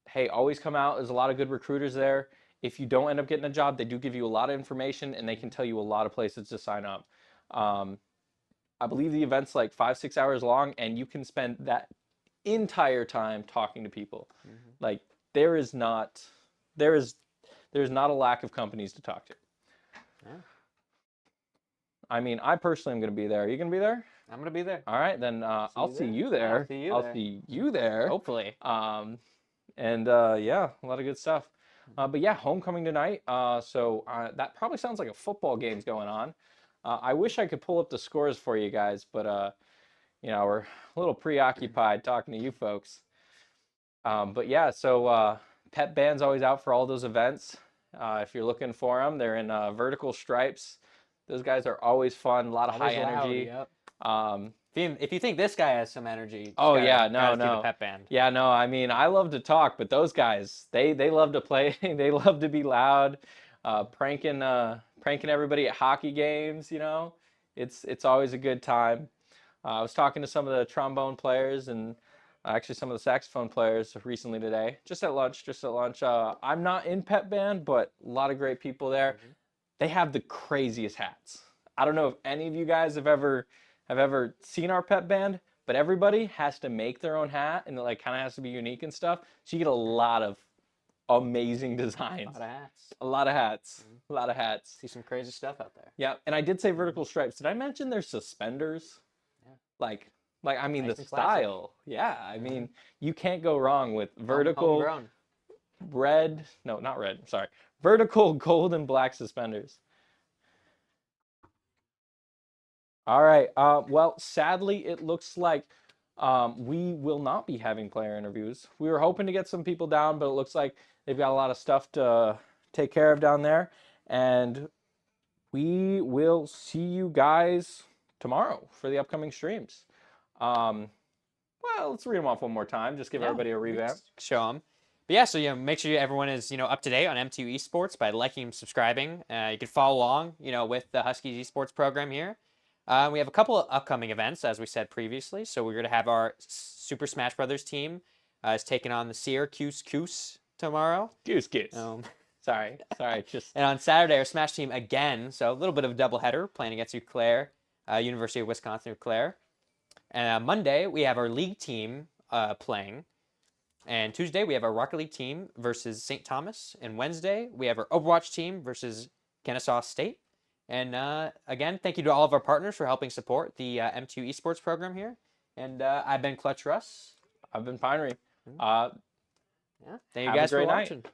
hey, always come out. There's a lot of good recruiters there. If you don't end up getting a job, they do give you a lot of information, and they can tell you a lot of places to sign up. I believe the event's like 5-6 hours long, and you can spend that entire time talking to people. Like there is not a lack of companies to talk to. Yeah. I mean, I personally am going to be there. Are you going to be there? I'm gonna be there. All right, then I'll see you there. I'll see you there. Hopefully. And yeah, a lot of good stuff. But yeah, homecoming tonight. So that probably sounds like a football game's going on. I wish I could pull up the scores for you guys, but we're a little preoccupied talking to you folks. But yeah, so Pep Band's always out for all those events. If you're looking for them, they're in vertical stripes. Those guys are always fun, a lot of high energy. Yep. Um, If you think this guy has some energy, Oh, gotta- yeah, no, gotta see no. the Pep Band. Yeah, no, I mean, I love to talk, but those guys, they love to play. They love to be loud, pranking everybody at hockey games, It's always a good time. I was talking to some of the trombone players and actually some of the saxophone players recently today, just at lunch. I'm not in Pep Band, but a lot of great people there. They have the craziest hats. I don't know if any of you guys have ever seen our Pep Band, but everybody has to make their own hat, and it kind of has to be unique and stuff. So you get a lot of amazing designs. A lot of hats. A lot of hats. See some crazy stuff out there. Yeah, and I did say vertical stripes. Did I mention there's suspenders? Yeah. I mean Nice the and classy. style. Yeah, I mean you can't go wrong with vertical Homegrown. red. No, not red. Sorry, vertical gold and black suspenders. All right. Well, sadly, it looks like we will not be having player interviews. We were hoping to get some people down, but it looks like they've got a lot of stuff to take care of down there. And we will see you guys tomorrow for the upcoming streams. Well, let's read them off one more time. Just give everybody a revamp. Show them. But yeah, so make sure everyone is up to date on MTU Esports by liking and subscribing. You can follow along with the Huskies Esports program here. We have a couple of upcoming events, as we said previously. So we're going to have our Super Smash Brothers team is taking on the Syracuse Coos tomorrow. Goose. Sorry. Just And on Saturday, our Smash team again. So a little bit of a doubleheader playing against Eau Claire, University of Wisconsin Eau Claire. And on Monday, we have our league team playing. And Tuesday, we have our Rocket League team versus St. Thomas. And Wednesday, we have our Overwatch team versus Kennesaw State. And again, thank you to all of our partners for helping support the M2 Esports program here. And I've been Clutch Russ. I've been Finery. Yeah. Thank you Have a guys for great night. watching.